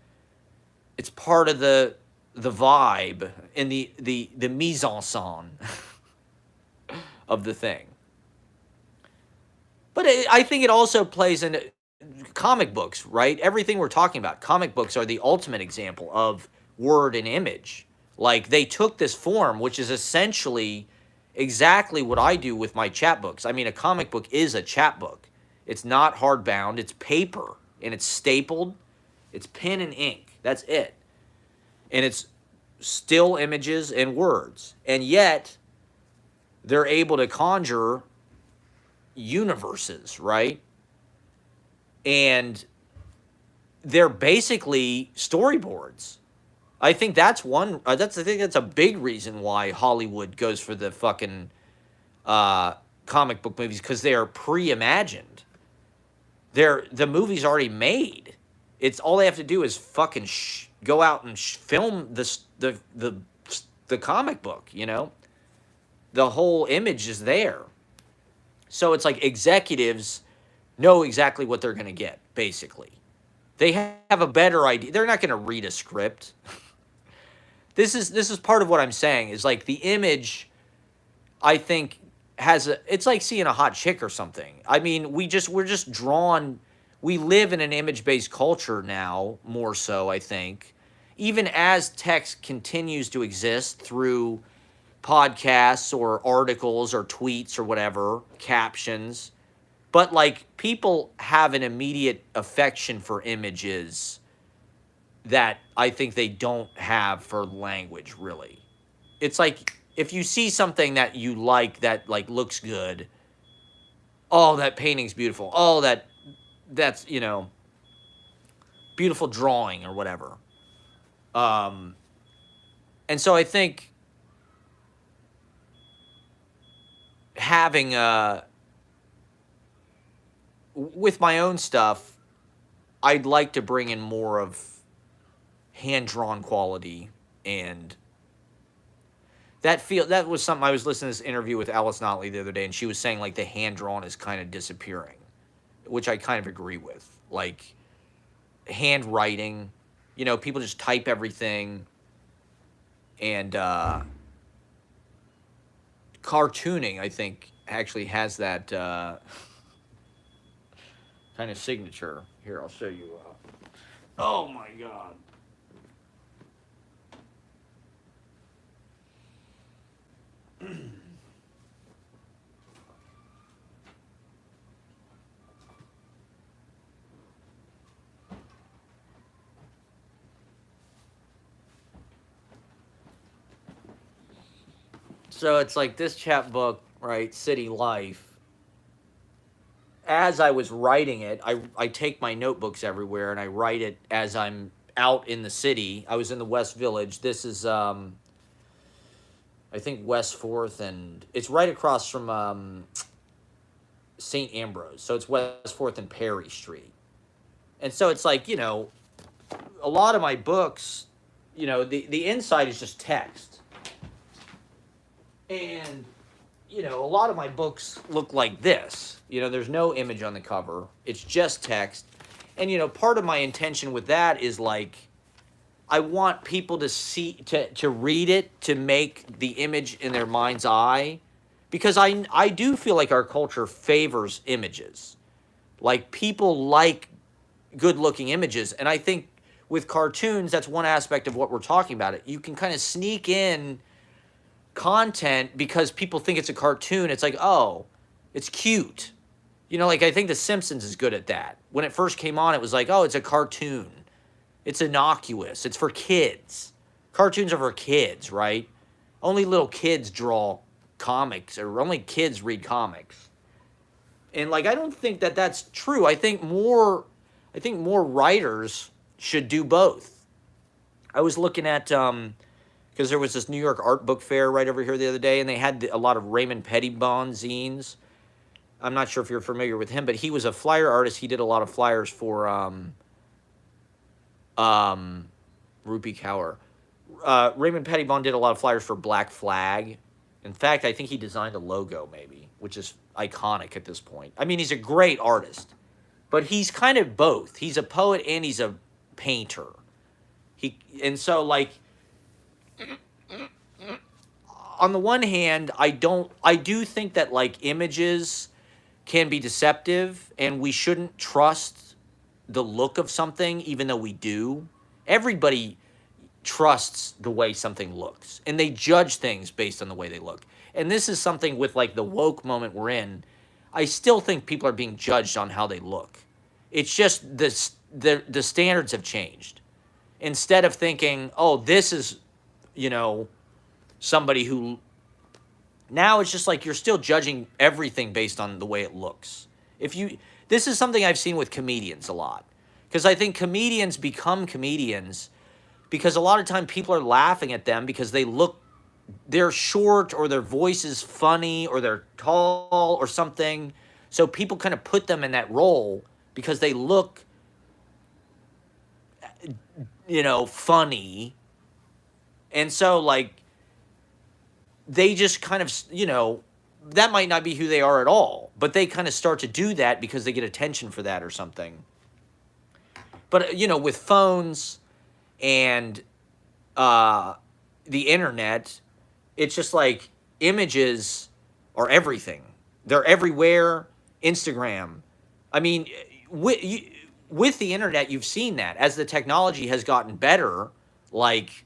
part of the vibe and the mise en scène of the thing. But I think it also plays into comic books, right? Everything we're talking about, comic books are the ultimate example of word and image. Like they took this form, which is essentially exactly what I do with my chapbooks. I mean, a comic book is a chapbook. It's not hardbound. It's paper, and it's stapled. It's pen and ink. That's it. And it's still images and words. And yet, they're able to conjure universes, right? And they're basically storyboards. I think that's one. That's a big reason why Hollywood goes for the fucking comic book movies, because they are pre-imagined. The movie's already made. It's all they have to do is fucking go out and film the comic book. You know, the whole image is there. So it's like executives know exactly what they're going to get. Basically, they have a better idea. They're not going to read a script. This is part of what I'm saying, is like the image, I think, it's like seeing a hot chick or something. I mean, we're just drawn. We live in an image-based culture now, more so, I think. Even as text continues to exist through podcasts or articles or tweets or whatever, captions. But like, people have an immediate affection for images that I think they don't have for language, really. It's like, if you see something that you like, that like looks good, oh, that painting's beautiful. Oh, that's, you know, beautiful drawing or whatever. And so I think having with my own stuff, I'd like to bring in more of hand-drawn quality, and that was something. I was listening to this interview with Alice Notley the other day, and she was saying like the hand-drawn is kind of disappearing, which I kind of agree with. Like, handwriting, you know, people just type everything, and cartooning, I think, actually has that kind of signature. Here, I'll show you. Oh my God. So it's like this chapbook, right? City Life. As I was writing it, I take my notebooks everywhere and I write it as I'm out in the city. I was in the West Village. This is, I think, West 4th, and it's right across from St. Ambrose. So it's West 4th and Perry Street. And so it's like, you know, a lot of my books, you know, the inside is just text. And, you know, a lot of my books look like this. You know, there's no image on the cover. It's just text. And, you know, part of my intention with that is, like, I want people to see, to read it, to make the image in their mind's eye. Because I do feel like our culture favors images. Like, people like good-looking images. And I think with cartoons, that's one aspect of what we're talking about. You can kind of sneak in content because people think it's a cartoon. It's like, oh, it's cute. You know, like, I think The Simpsons is good at that. When it first came on, it was like, oh, it's a cartoon. It's innocuous. It's for kids. Cartoons are for kids, right? Only little kids draw comics, or only kids read comics. And, like, I don't think that that's true. I think more writers should do both. I was looking at, because there was this New York art book fair right over here the other day, and they had a lot of Raymond Pettibon zines. I'm not sure if you're familiar with him, but he was a flyer artist. He did a lot of flyers for Rupi Kaur. Raymond Pettibon did a lot of flyers for Black Flag. In fact, I think he designed a logo, maybe, which is iconic at this point. I mean, he's a great artist, but he's kind of both. He's a poet and he's a painter. And so, like, on the one hand, I do think that, like, images can be deceptive, and we shouldn't trust the look of something, even though we do. Everybody trusts the way something looks, and they judge things based on the way they look. And this is something with, like, the woke moment we're in. I still think people are being judged on how they look. It's just the standards have changed. Instead of thinking, oh, this is, you know, somebody who, now it's just like you're still judging everything based on the way it looks. If you, this is something I've seen with comedians a lot, because I think comedians become comedians because a lot of time people are laughing at them because they're short, or their voice is funny, or they're tall or something. So people kind of put them in that role because they look, funny. And so, like, they just kind of, that might not be who they are at all, but they kind of start to do that because they get attention for that or something. But, with phones and the internet, it's just like images are everything. They're everywhere. Instagram. I mean, with the internet, you've seen that as the technology has gotten better, like,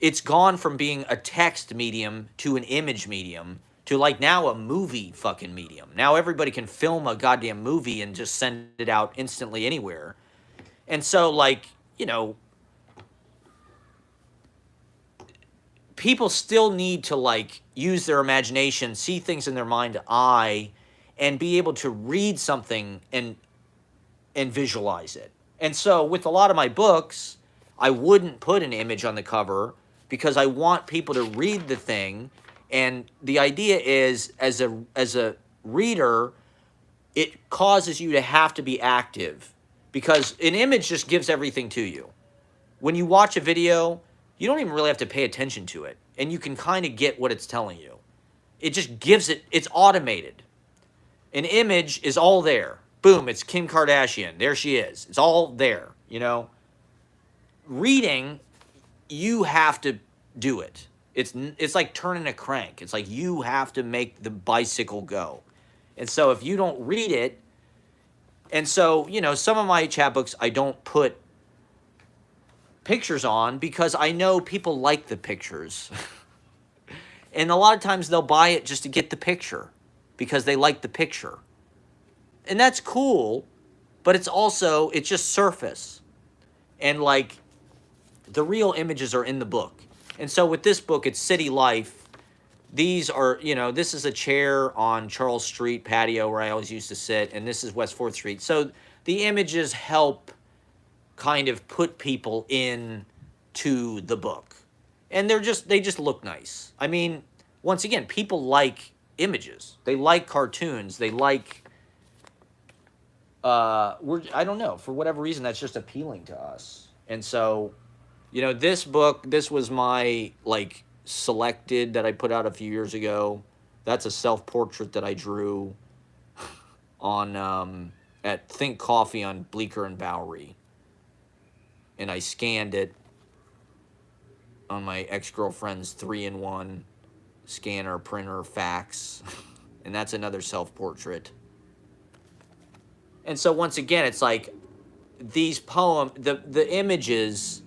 it's gone from being a text medium to an image medium to, like, now a movie fucking medium. Now everybody can film a goddamn movie and just send it out instantly anywhere. And so, like, people still need to, like, use their imagination, see things in their mind's eye, and be able to read something and visualize it. And so with a lot of my books, I wouldn't put an image on the cover because I want people to read the thing. And the idea is, as a reader, it causes you to have to be active, because an image just gives everything to you. When you watch a video, you don't even really have to pay attention to it, and you can kind of get what it's telling you. It just gives it, it's automated. An image is all there. Boom, it's Kim Kardashian. There she is. It's all there, Reading, you have to do it. It's like turning a crank. It's like you have to make the bicycle go. And so if you don't read it, and so, some of my chapbooks I don't put pictures on because I know people like the pictures. And a lot of times they'll buy it just to get the picture because they like the picture. And that's cool, but it's just surface. And, like, the real images are in the book. And so with this book, it's city life. These are, this is a chair on Charles Street patio where I always used to sit, and this is West 4th Street. So the images help kind of put people in to the book. And they just look nice. I mean, once again, people like images. They like cartoons. They like, I don't know, for whatever reason, that's just appealing to us. And so, this book, this was my, like, selected that I put out a few years ago. That's a self-portrait that I drew on, at Think Coffee on Bleecker and Bowery. And I scanned it on my ex-girlfriend's 3-in-1 scanner, printer, fax. And that's another self-portrait. And so once again, it's like these poems, the images,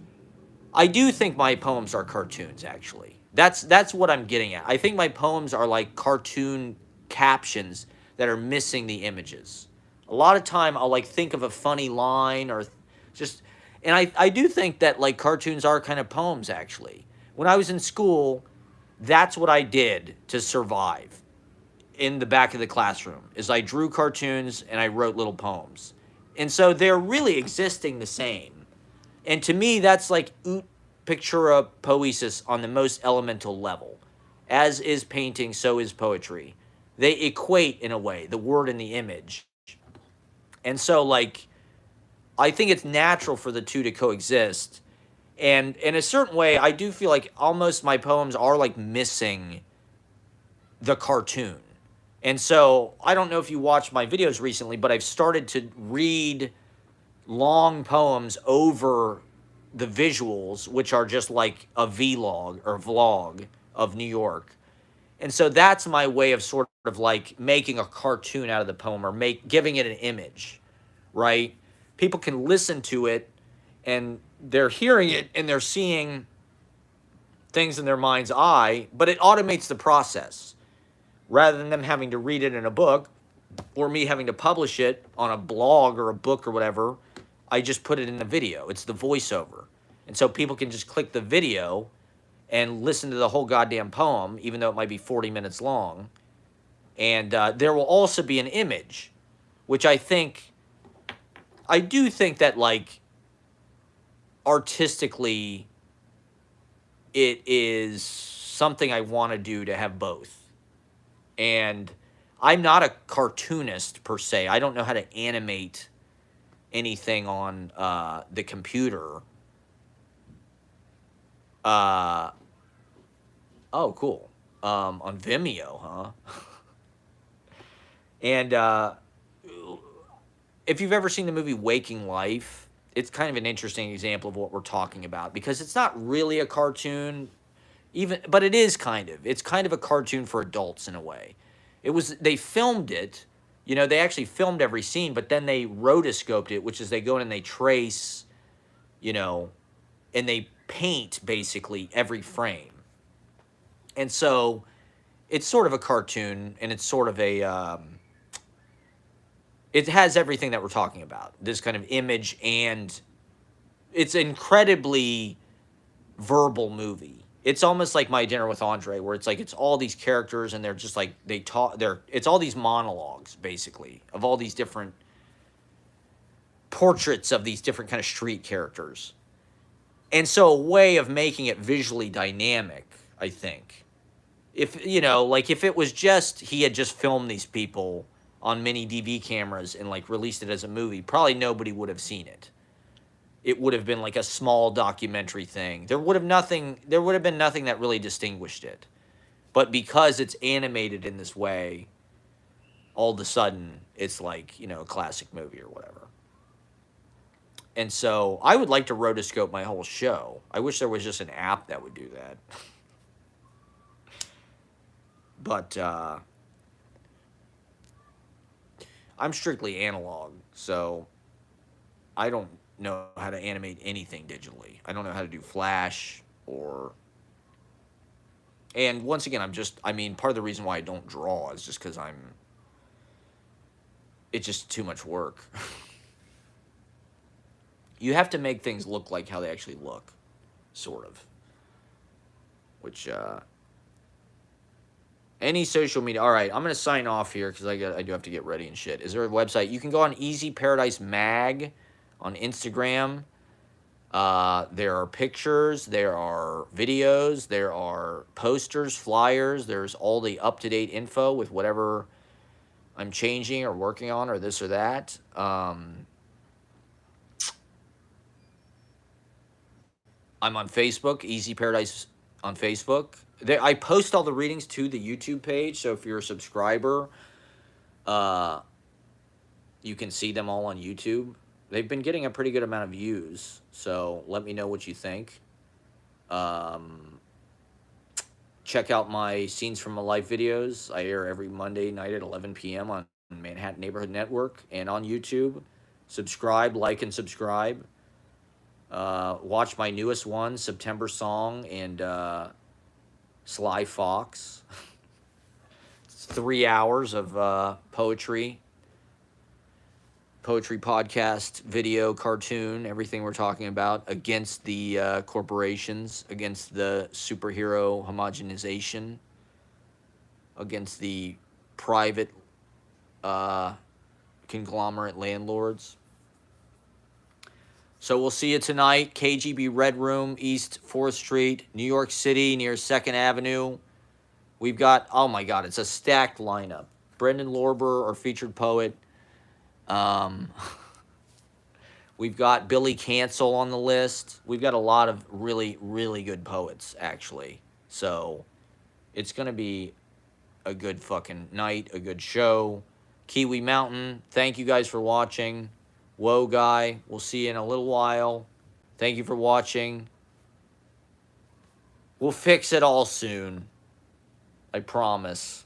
I do think my poems are cartoons, actually. That's what I'm getting at. I think my poems are like cartoon captions that are missing the images. A lot of time I'll, like, think of a funny line or just, and I do think that, like, cartoons are kind of poems, actually. When I was in school, that's what I did to survive in the back of the classroom, is I drew cartoons and I wrote little poems. And so they're really existing the same. And to me, that's like ut pictura poesis on the most elemental level. As is painting, so is poetry. They equate in a way, the word and the image. And so, like, I think it's natural for the two to coexist. And in a certain way, I do feel like almost my poems are, like, missing the cartoon. And so, I don't know if you watched my videos recently, but I've started to read long poems over the visuals, which are just like a vlog or vlog of New York. And so that's my way of sort of like making a cartoon out of the poem, or giving it an image, right? People can listen to it and they're hearing it and they're seeing things in their mind's eye, but it automates the process. rather than them having to read it in a book or me having to publish it on a blog or a book or whatever. I just put it in the video. It's the voiceover. And so people can just click the video and listen to the whole goddamn poem, even though it might be 40 minutes long. And there will also be an image, which I do think that, like, artistically, it is something I want to do, to have both. And I'm not a cartoonist per se. I don't know how to animate anything on the computer. Oh, cool. On Vimeo, huh? And if you've ever seen the movie Waking Life, it's kind of an interesting example of what we're talking about, because it's not really a cartoon, but it is kind of. It's kind of a cartoon for adults in a way. They filmed it, they actually filmed every scene, but then they rotoscoped it, which is they go in and they trace, and they paint basically every frame. And so it's sort of a cartoon, and it's sort of it has everything that we're talking about, this kind of image, and it's an incredibly verbal movie. It's almost like My Dinner with Andre, where it's like it's all these characters, and they're just like it's all these monologues basically of all these different portraits of these different kind of street characters. And so a way of making it visually dynamic, I think. If if it was he had just filmed these people on mini DV cameras and like released it as a movie, probably nobody would have seen it. It would have been like a small documentary thing. There would have been nothing that really distinguished it. But because it's animated in this way, all of a sudden it's like, a classic movie or whatever. And so I would like to rotoscope my whole show. I wish there was just an app that would do that. But I'm strictly analog, so I don't know how to animate anything digitally. I don't know how to do Flash and once again, part of the reason why I don't draw is just because it's just too much work. You have to make things look like how they actually look, sort of. Which, any social media. All right, I'm going to sign off here because I do have to get ready and shit. Is there a website? You can go on Easy Paradise Mag on Instagram. There are pictures, there are videos, there are posters, flyers. There's all the up-to-date info with whatever I'm changing or working on or this or that. I'm on Facebook, Easy Paradise on Facebook. I post all the readings to the YouTube page, so if you're a subscriber, you can see them all on YouTube. They've been getting a pretty good amount of views, so let me know what you think. Check out my Scenes from a Life videos. I air every Monday night at 11 p.m. on Manhattan Neighborhood Network and on YouTube. Subscribe, like, and subscribe. Watch my newest one, September Song and Sly Fox. It's 3 hours of poetry podcast, video, cartoon, everything we're talking about against the corporations, against the superhero homogenization, against the private conglomerate landlords. So we'll see you tonight, KGB Red Room, East 4th Street, New York City, near 2nd Avenue. We've got, oh my God, it's a stacked lineup. Brendan Lorber, our featured poet. We've got Billy Cancel on the list. We've got a lot of really, really good poets, actually. So it's going to be a good fucking night, a good show. Kiwi Mountain, thank you guys for watching. Whoa, guy, we'll see you in a little while. Thank you for watching. We'll fix it all soon. I promise.